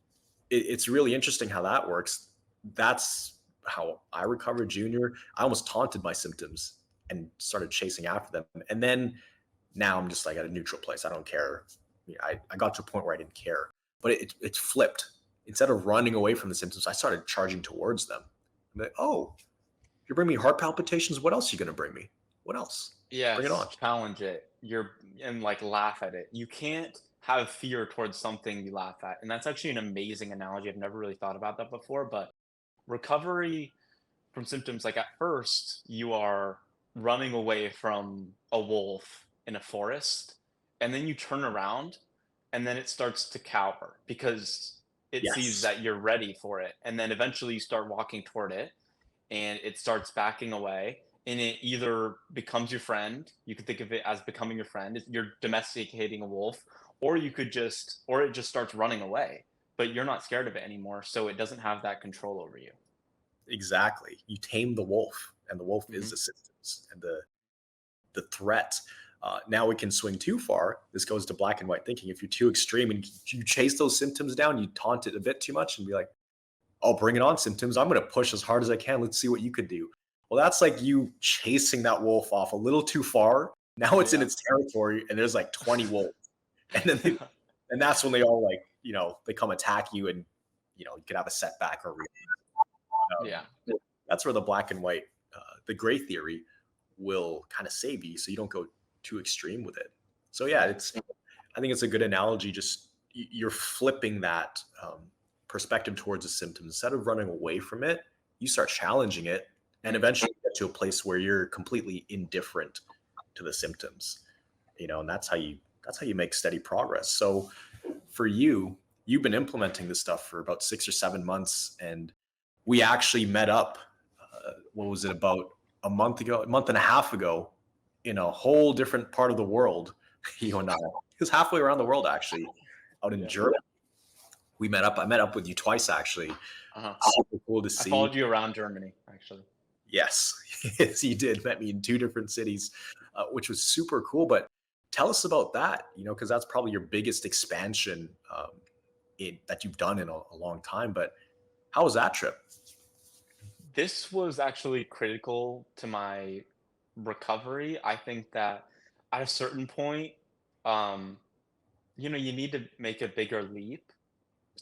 it's really interesting how that works. That's how I recovered junior. I almost taunted my symptoms and started chasing after them. And then now I'm just like at a neutral place. I don't care. I got to a point where I didn't care, but it's flipped. Instead of running away from the symptoms, I started charging towards them. I'm like, oh, you're bringing me heart palpitations. What else are you going to bring me? What else? Bring it Yes, on. challenge it. You're and like laugh at it. You can't have fear towards something you laugh at. And that's actually an amazing analogy. I've never really thought about that before, but recovery from symptoms, like at first you are running away from a wolf in a forest, and then you turn around and then it starts to cower because it sees Yes, that you're ready for it. And then eventually you start walking toward it and it starts backing away and it either becomes your friend, you could think of it as becoming your friend, you're domesticating a wolf, or you could just or it just starts running away, but you're not scared of it anymore, so it doesn't have that control over you. exactly. You tame the wolf, and the wolf is Hmm. the symptoms and the threat. Now we can swing too far. This goes to black and white thinking. If you're too extreme and you chase those symptoms down, you taunt it a bit too much and be like, "Oh, bring it on, symptoms! I'm going to push as hard as I can. Let's see what you could do." Well, that's like you chasing that wolf off a little too far. Now it's in Yeah. its territory, and there's like 20 wolves, and then and that's when they all like they come attack you, and you could have a setback or Yeah. that's where the black and white, the gray theory will kind of save you so you don't go too extreme with it. So yeah, Yeah. I think it's a good analogy. Just you're flipping that perspective towards the symptoms. Instead of running away from it, you start challenging it and Mm. eventually get to a place where you're completely indifferent to the symptoms, and that's how you make steady progress. So for you, you've been implementing this stuff for about 6 or 7 months, and we actually met up. What was it, about a month ago, a month and a half ago, in a whole different part of the world. You and I, it was halfway around the world actually, out in Yeah. Germany. We met up. I met up with you twice actually. Uh-huh. Super cool to I see. followed you around Germany, actually. Yes, yes, you did. Met me in two different cities, which was super cool. But tell us about that, because that's probably your biggest expansion that you've done in a long time. But how was that trip? This was actually critical to my recovery. I think that at a certain point, um, you need to make a bigger leap.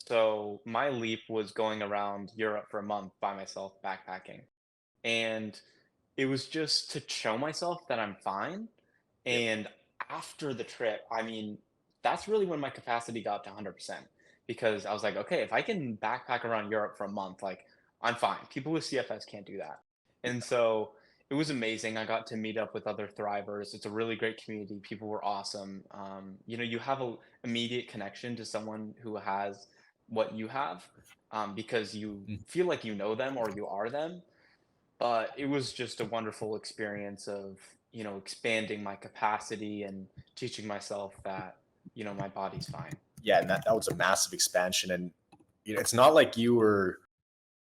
So my leap was going around Europe for a month by myself backpacking. And it was just to show myself that I'm fine. Yep. And after the trip, I mean, that's really when my capacity got to 100% because I was like, okay, if I can backpack around Europe for a month, like I'm fine. People with CFS can't do that. And so it was amazing. I got to meet up with other thrivers. It's a really great community. People were awesome. You have a immediate connection to someone who has what you have because you Mm. feel like you know them or you are them. But it was just a wonderful experience of, expanding my capacity and teaching myself that, my body's fine. Yeah, and that was a massive expansion. And it's not like you were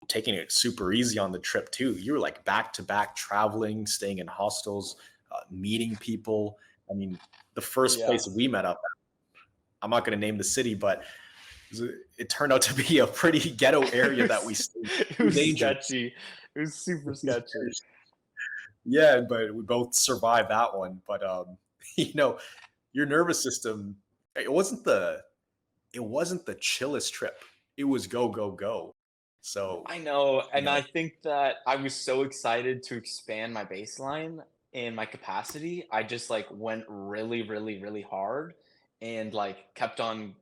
taking it super easy on the trip too. You were like back to back traveling, staying in hostels, meeting people. I mean, the first Yeah. place we met up, I'm not going to name the city, but it turned out to be a pretty ghetto It area that we was stayed. it Pretty was dangerous. sketchy. It was super sketchy. Yeah, but we both survived that one. But you know, your nervous system, it wasn't the it wasn't the chillest trip. It was go go go. So I know, you and know, I think that I was so excited to expand my baseline and my capacity. I just like went really, really, really hard and like kept on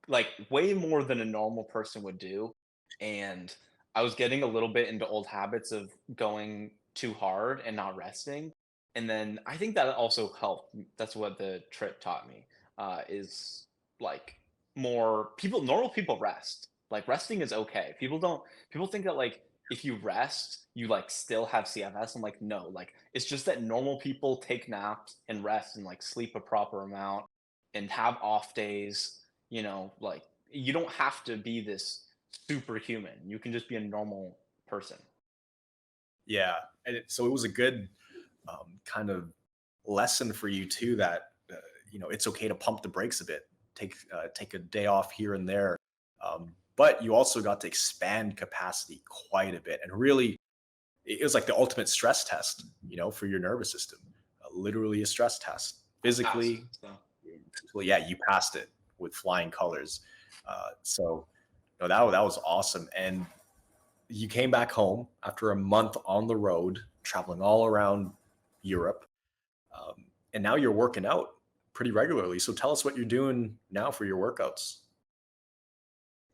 like way more than a normal person would do. And I was getting a little bit into old habits of going too hard and not resting. And then I think that also helped. That's what the trip taught me. Is like normal people rest. Like resting is okay. People think that like if you rest, you like still have CFS. I'm like, no, like it's just that normal people take naps and rest and like sleep a proper amount and have off days, like you don't have to be this superhuman. You can just be a normal person. yeah, and so it was a good kind of lesson for you too that it's okay to pump the brakes a bit, take a day off here and there, but you also got to expand capacity quite a bit, and really it was like the ultimate stress test, for your nervous system, literally a stress test. I passed. Physically, So well, yeah, you passed it with flying colors. So that was awesome, and you came back home after a month on the road, traveling all around Europe, and now you're working out pretty regularly. So tell us what you're doing now for your workouts.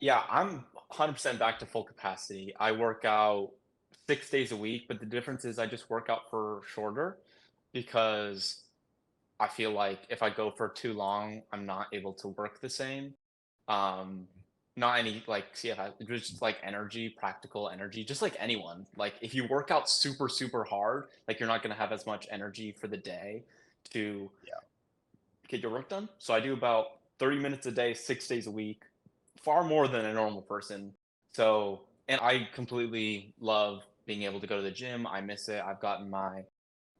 yeah, I'm 100% back to full capacity. I work out 6 days a week, but the difference is I just work out for shorter because I feel like if I go for too long, I'm not able to work the same. Um, Not any like CFI, just like energy, practical energy, just like anyone. Like if you work out super, super hard, like you're not gonna have as much energy for the day to Yeah, get your work done. So I do about 30 minutes a day, 6 days a week, far more than a normal person. So, and I completely love being able to go to the gym. I miss it. I've gotten my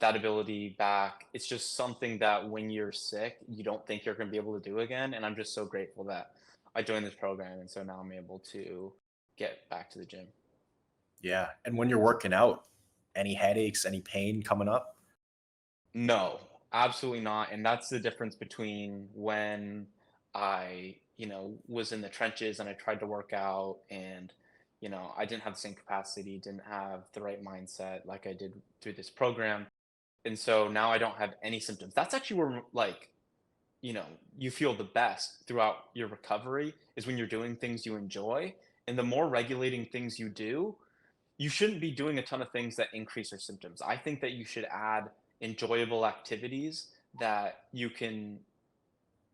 that ability back. It's just something that when you're sick, you don't think you're going to be able to do again. And I'm just so grateful that I joined this program. And so now I'm able to get back to the gym. yeah. And when you're working out, any headaches, any pain coming up? No, absolutely not. And that's the difference between when I, was in the trenches and I tried to work out and, I didn't have the same capacity, didn't have the right mindset like I did through this program. And so now I don't have any symptoms. That's actually where like you feel the best throughout your recovery is when you're doing things you enjoy. And the more regulating things you do, you shouldn't be doing a ton of things that increase your symptoms. I think that you should add enjoyable activities that you can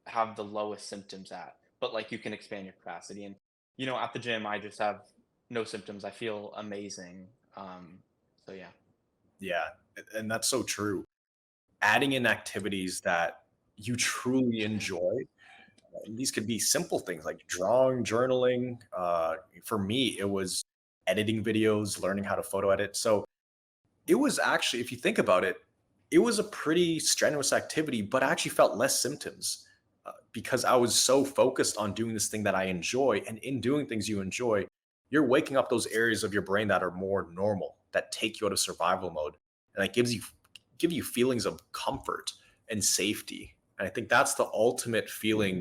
have the lowest symptoms at, but like you can expand your capacity. And, at the gym, I just have no symptoms. I feel amazing. So yeah. Yeah, and that's so true. Adding in activities that you truly enjoy. These could be simple things like drawing, journaling. For me, it was editing videos, learning how to photo edit. So it was actually, if you think about it, it was a pretty strenuous activity, but I actually felt less symptoms because I was so focused on doing this thing that I enjoy. And in doing things you enjoy, you're waking up those areas of your brain that are more normal, that take you out of survival mode, and that give you feelings of comfort and safety. And I think that's the ultimate feeling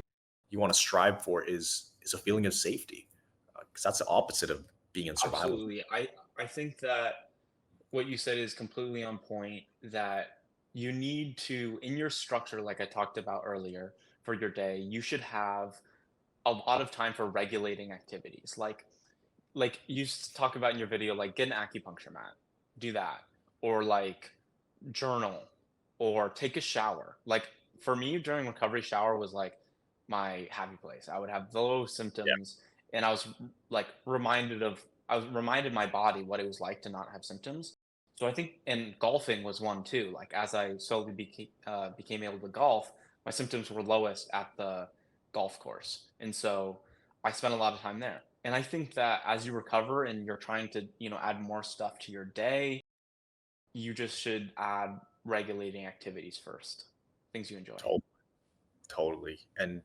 you want to strive for is a feeling of safety, because that's the opposite of being in survival. Absolutely. I think that what you said is completely on point, that you need to, in your structure, like I talked about earlier, for your day, you should have a lot of time for regulating activities. Like you talk about in your video, like get an acupuncture mat, do that, or like journal, or take a shower. Like for me, during recovery, shower was like my happy place. I would have low Yeah. symptoms, and I was reminded my body what it was like to not have symptoms. So I think, and golfing was one too. Like as I slowly became able to golf, my symptoms were lowest at the golf course, and so I spent a lot of time there. And I think that as you recover and you're trying to, add more stuff to your day, you just should add regulating activities first, things you enjoy. To- Totally. And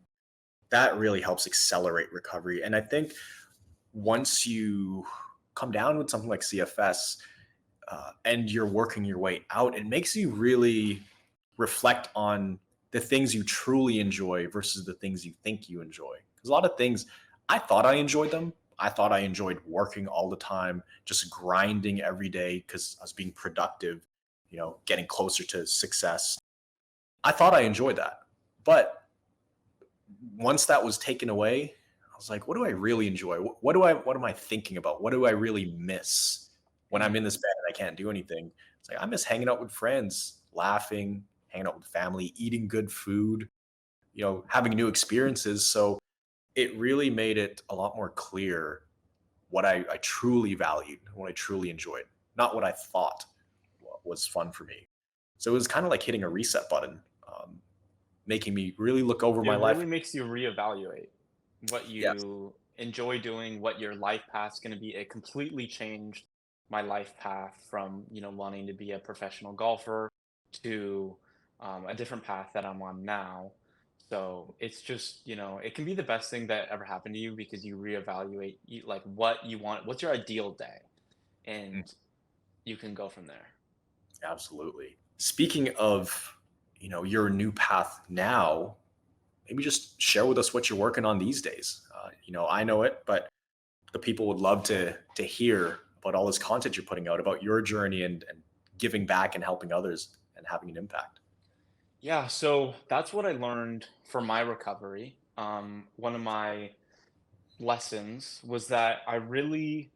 that really helps accelerate recovery. And I think once you come down with something like CFS, and you're working your way out, it makes you really reflect on the things you truly enjoy versus the things you think you enjoy. Because a lot of things, I thought I enjoyed them. I thought I enjoyed working all the time, just grinding every day because I was being productive, getting closer to success. I thought I enjoyed that. But once that was taken away, I was like, what do I really enjoy? What am I thinking about? What do I really miss when I'm in Mhm. this bed and I can't do anything? It's like I miss hanging out with friends, laughing, hanging out with family, eating good food, having new experiences. So it really made it a lot more clear what I truly valued, what I truly enjoyed, not what I thought was fun for me. So it was kind of like hitting a reset button, making me really look over my It life. really makes you reevaluate what Yes. you enjoy doing, what your life path's going to be. It completely changed my life path from, wanting to be a professional golfer to a different path that I'm on now. So it's just, it can be the best thing that ever happened to you because you reevaluate like what you want, what's your ideal day, Mm, and you can go from there. absolutely. Speaking of, your new path now, maybe just share with us what you're working on these days. I know it, but the people would love to hear about all this content you're putting out about your journey and giving back and helping others and having an impact. Yeah, so that's what I learned for my recovery. One of my lessons was that I really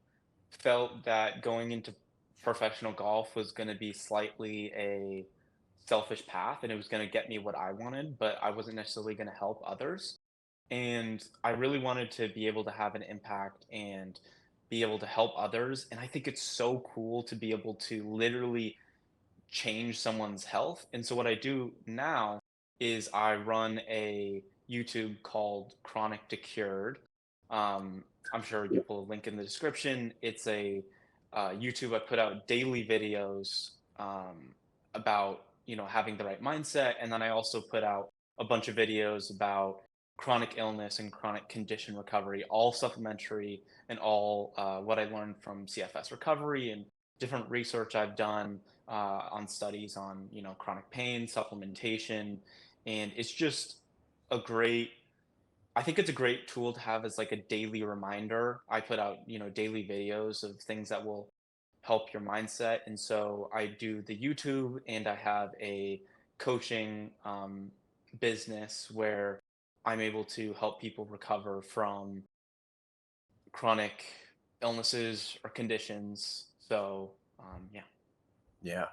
felt that going into professional golf was going to be slightly a selfish path, and it was going to get me what I wanted, but I wasn't necessarily going to help others. And I really wanted to be able to have an impact and be able to help others. And I think it's so cool to be able to literally change someone's health. And so what I do now is I run a YouTube called Chronic to Cured. I'm sure you will link in the description. It's a YouTube. I put out daily videos about having the right mindset, and then I also put out a bunch of videos about chronic illness and chronic condition recovery, all supplementary and all what I learned from CFS recovery and different research I've done on studies on chronic pain supplementation, and it's just a great. I think it's a great tool to have as like a daily reminder. I put out daily videos of things that will help your mindset, and so I do the YouTube, and I have a coaching business where I'm able to help people recover from chronic illnesses or conditions. So yeah. Yeah.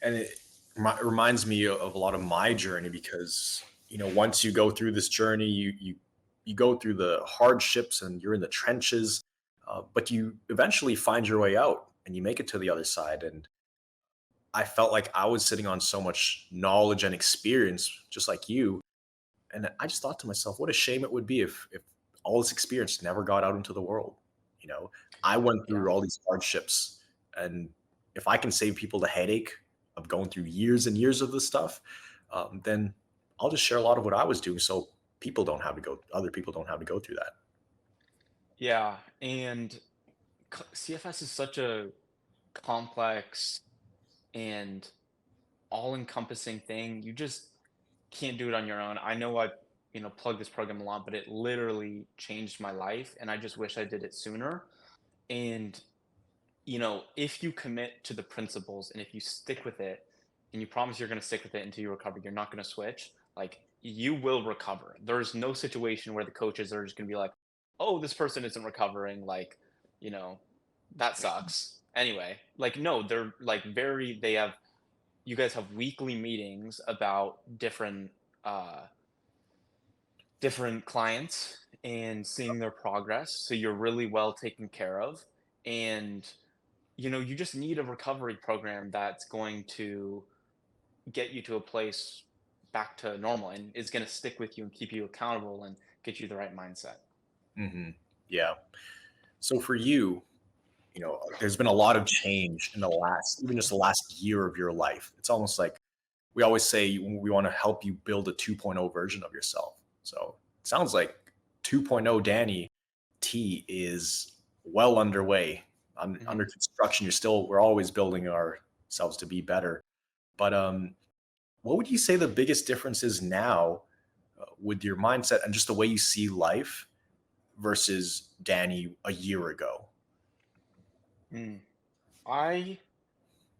And it reminds me of a lot of my journey because, once you go through this journey, you go through the hardships and you're in the trenches, but you eventually find your way out and you make it to the other side. And I felt like I was sitting on so much knowledge and experience, just like you. And I just thought to myself, what a shame it would be if all this experience never got out into the world. You know, I went Yeah. through all these hardships, and if I can save people the headache of going through years and years of this stuff, then I'll just share a lot of what I was doing, so other people don't have to go through that. Yeah, and CFS is such a complex and all-encompassing thing. You just can't do it on your own. I know I, plug this program a lot, but it literally changed my life, and I just wish I did it sooner. And if you commit to the principles and if you stick with it and you promise you're going to stick with it until you recover, you're not going to switch, like you will recover. There's no situation where the coaches are just going to be like, oh, this person isn't recovering. Like, you know, that sucks. Anyway, like, no, they're like you guys have weekly meetings about uh, different clients and seeing their progress. So you're really well taken care of. And you just need a recovery program that's going to get you to a place back to normal and is going to stick with you and keep you accountable and get you the right mindset. Hmm. Yeah. So for you, there's been a lot of change in the last, even just the last year of your life. It's almost like we always say we want to help you build a 2.0 version of yourself. So it sounds like 2.0 Danny T is well underway, Hmm. under construction. We're always building ourselves to be better. But what would you say the biggest difference is now with your mindset and just the way you see life versus Danny a year ago? Mm. I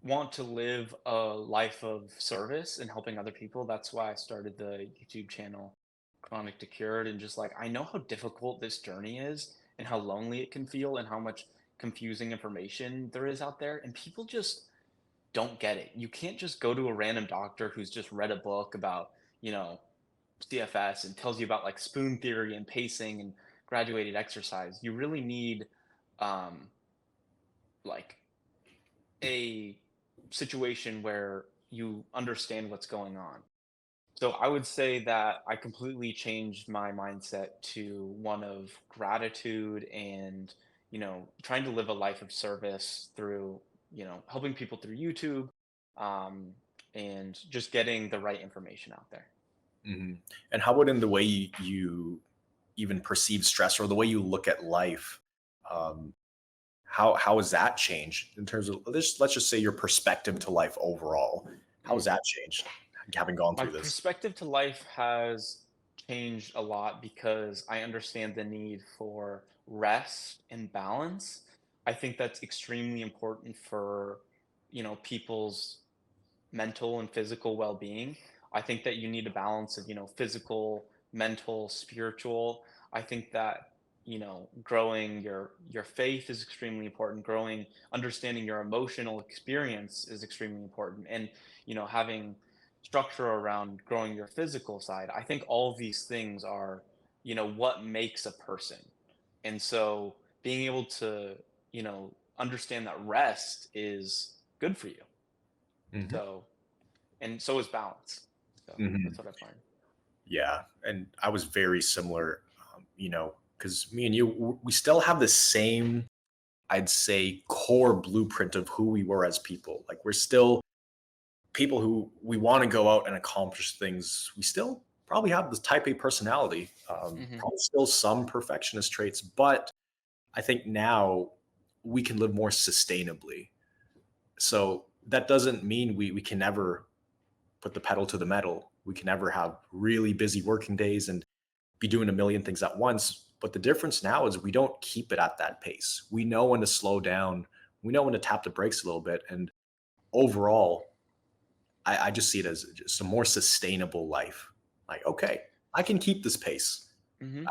want to live a life of service and helping other people. That's why I started the YouTube channel Chronic to Cured. And just like, I know how difficult this journey is and how lonely it can feel and how much confusing information there is out there. And people just don't get it. You can't just go to a random doctor who's just read a book about, you know, CFS and tells you about like spoon theory and pacing and graduated exercise. You really need um, like a situation where you understand what's going on. So I would say that I completely changed my mindset to one of gratitude and, trying to live a life of service through, helping people through YouTube, um, and just getting the right information out there. Hmm. And how about in the way you even perceive stress or the way you look at life? Um, how has that changed in terms of this? Let's just say your perspective to life overall. How has Mm. that changed having gone My through this? perspective to life has changed a lot because I understand the need for rest and balance. I think that's extremely important for, people's mental and physical well-being. I think that you need a balance of, physical, mental, spiritual. I think that, growing your faith is extremely important. Growing, understanding your emotional experience is extremely important. And, having structure around growing your physical side. I think all of these things are, what makes a person. And so being able to, understand that rest is good for you. Hmm. So and so is balance. So that's Hmm. what I've learned. Yeah, and I was very similar, because me and you, we still have the same, I'd say, core blueprint of who we were as people. Like we're still people who we want to go out and accomplish things. We still probably have this type A personality, Hmm. probably still some perfectionist traits, but I think now we can live more sustainably. So that doesn't mean we can never put the pedal to the metal. We can never have really busy working days and be doing a million things at once. But the difference now is we don't keep it at that pace. We know when to slow down. We know when to tap the brakes a little bit. And overall, I just see it as just a more sustainable life. Like, okay, I can keep this pace. Hmm.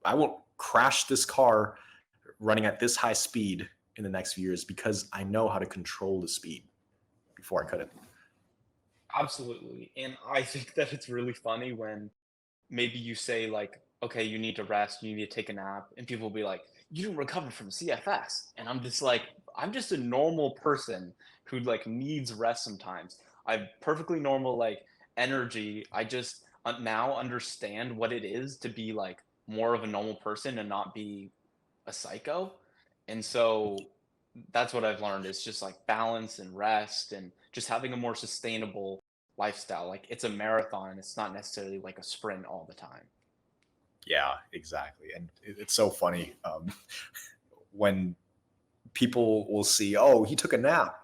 I won't crash this car running at this high speed in the next few years because I know how to control the speed before I couldn't. Absolutely. And I think that it's really funny when maybe you say like, okay, you need to rest, you need to take a nap, and people will be like, you didn't recover from CFS. And I'm just like, I'm just a normal person who like needs rest sometimes. I have perfectly normal like energy. I just now understand what it is to be like more of a normal person and not be a psycho. And so that's what I've learned is just like balance and rest and just having a more sustainable lifestyle. Like it's a marathon, it's not necessarily like a sprint all the time. Yeah, exactly. And it's so funny when people will see, oh, he took a nap.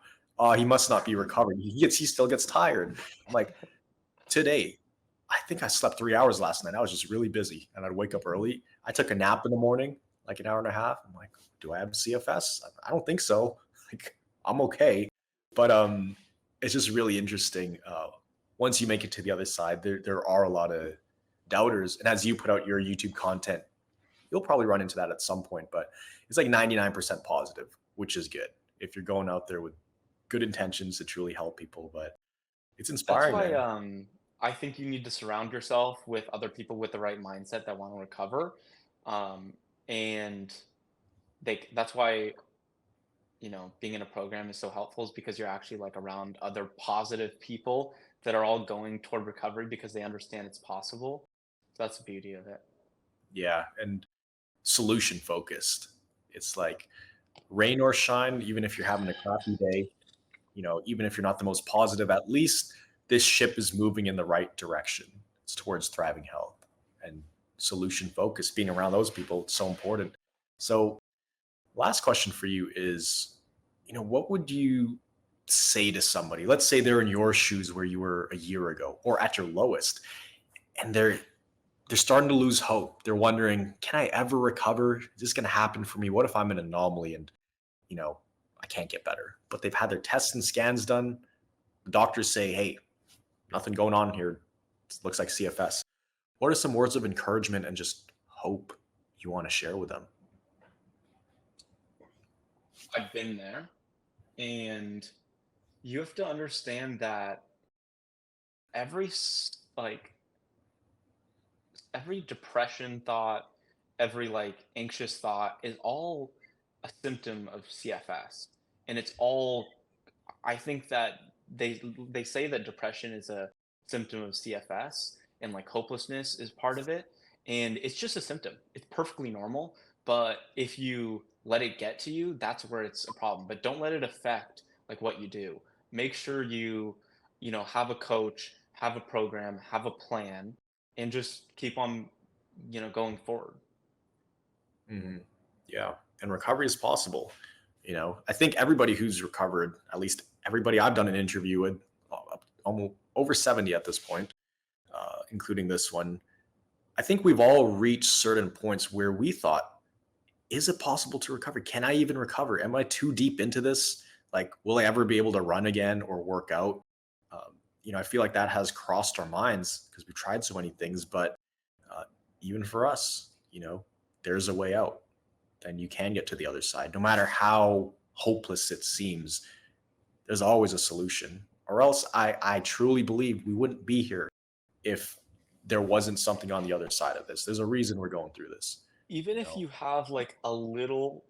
He must not be recovering. He still gets tired. I'm like, today, I think I slept 3 hours last night. I was just really busy, and I'd wake up early. I took a nap in the morning, like an hour and a half. I'm like, do I have CFS? I don't think so. Like, I'm okay. But it's just really interesting. Once you make it to the other side, there are a lot of doubters. And as you put out your YouTube content, you'll probably run into that at some point, but it's like 99% positive, which is good. If you're going out there with good intentions to truly help people, but it's That's inspiring, why man. I think you need to surround yourself with other people with the right mindset that want to recover. Um, and that's why, being in a program is so helpful is because you're actually like around other positive people that are all going toward recovery because they understand it's possible. So that's the beauty of it. Yeah. And solution focused. It's like rain or shine, even if you're having a crappy day, even if you're not the most positive, at least this ship is moving in the right direction. It's towards thriving health and solution focus. Being around those people, it's so important. So, last question for you is, what would you say to somebody? Let's say they're in your shoes where you were a year ago or at your lowest, and they're starting to lose hope. They're wondering, can I ever recover? Is this going to happen for me? What if I'm an anomaly and, you know, I can't get better? But they've had their tests and scans done. The doctors say, hey, nothing going on here. It looks like CFS. What are some words of encouragement and just hope you want to share with them? I've been there, and you have to understand that like every depression thought, every like anxious thought is all a symptom of CFS. And it's all I think that they say that depression is a symptom of CFS and like hopelessness is part of it. And it's just a symptom. It's perfectly normal. But if you let it get to you, that's where it's a problem. But don't let it affect like what you do. Make sure you have a coach, have a program, have a plan, and just keep on, going forward. Hmm. Yeah. And recovery is possible. I think everybody who's recovered, at least everybody I've done an interview with, almost over 70 at this point, including this one, I think we've all reached certain points where we thought, is it possible to recover? Can I even recover? Am I too deep into this? Like, will I ever be able to run again or work out? I feel like that has crossed our minds because we've tried so many things. But uh, even for us, there's a way out, and you can get to the other side. No matter how hopeless it seems, there's always a solution. Or else I truly believe we wouldn't be here if there wasn't something on the other side of this. There's a reason we're going through this, Even you if know? you have like a little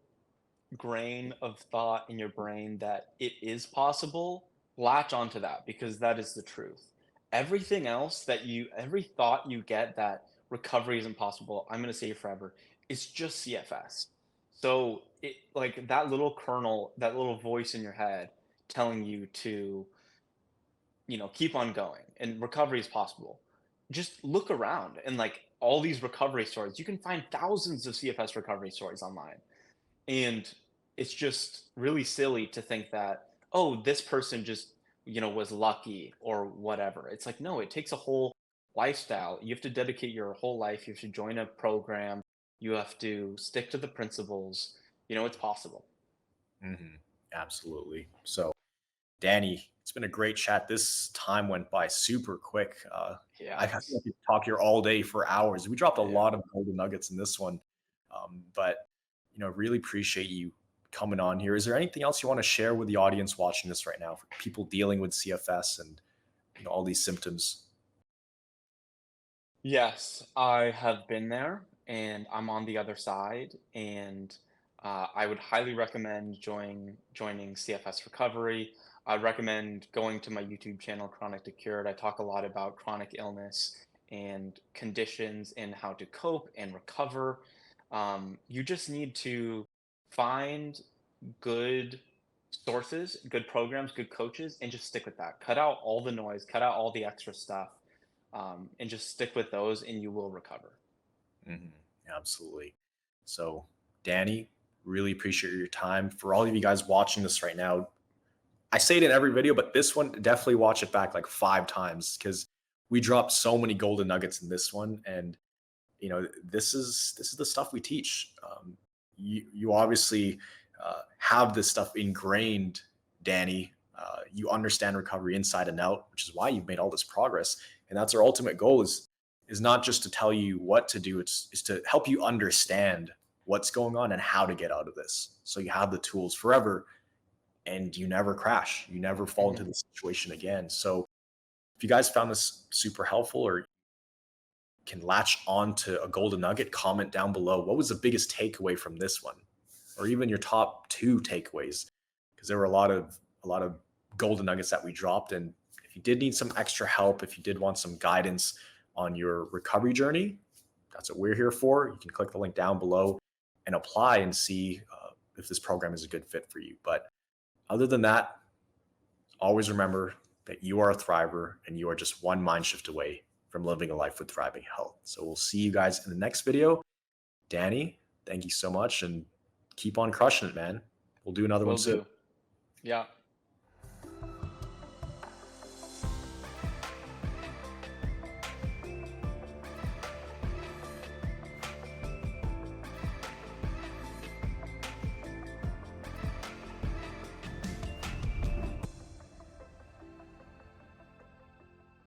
grain of thought in your brain that it is possible, latch onto that because that is the truth. Every thought you get that recovery isn't possible, I'm going to say forever, it's just CFS. So it like that little kernel, that little voice in your head telling you to, keep on going and recovery is possible. Just look around and like all these recovery stories, you can find thousands of CFS recovery stories online. And it's just really silly to think that, oh, this person just, was lucky or whatever. It's like, no, it takes a whole lifestyle. You have to dedicate your whole life. You have to join a program. You have to stick to the principles. It's possible. Hmm. Absolutely. So, Danny, it's been a great chat. This time went by super quick. I feel Yes. like we could talk here all day for hours. We dropped a Yeah. lot of golden nuggets in this one, but really appreciate you coming on here. Is there anything else you want to share with the audience watching this right now for people dealing with CFS and all these symptoms? Yes, I have been there and I'm on the other side. And I would highly recommend joining CFS Recovery. I'd recommend going to my YouTube channel, Chronic to Cured. I talk a lot about chronic illness and conditions and how to cope and recover. You just need to find good sources, good programs, good coaches, and just stick with that. Cut out all the noise, cut out all the extra stuff, and just stick with those, and you will recover. Hmm. Absolutely. So, Danny, really appreciate your time. For all of you guys watching this right now, I say it in every video, but this one, definitely watch it back like 5 times because we dropped so many golden nuggets in this one. And this is the stuff we teach. You obviously have this stuff ingrained, Danny. You understand recovery inside and out, which is why you've made all this progress. And that's our ultimate goal is not just to tell you what to do, is to help you understand what's going on and how to get out of this. So you have the tools forever and you never crash. You never fall into Mhm. this situation again. So if you guys found this super helpful or can latch on to a golden nugget, comment down below. What was the biggest takeaway from this one? Or even your top two takeaways? Because there were a lot of golden nuggets that we dropped. And if you did need some extra help, if you did want some guidance on your recovery journey, that's what we're here for. You can click the link down below and apply and see if this program is a good fit for you. But other than that, always remember that you are a thriver and you are just one mind shift away from living a life with thriving health. So we'll see you guys in the next video. Danny, thank you so much and keep on crushing it, man. We'll do another one Will soon. do. Yeah.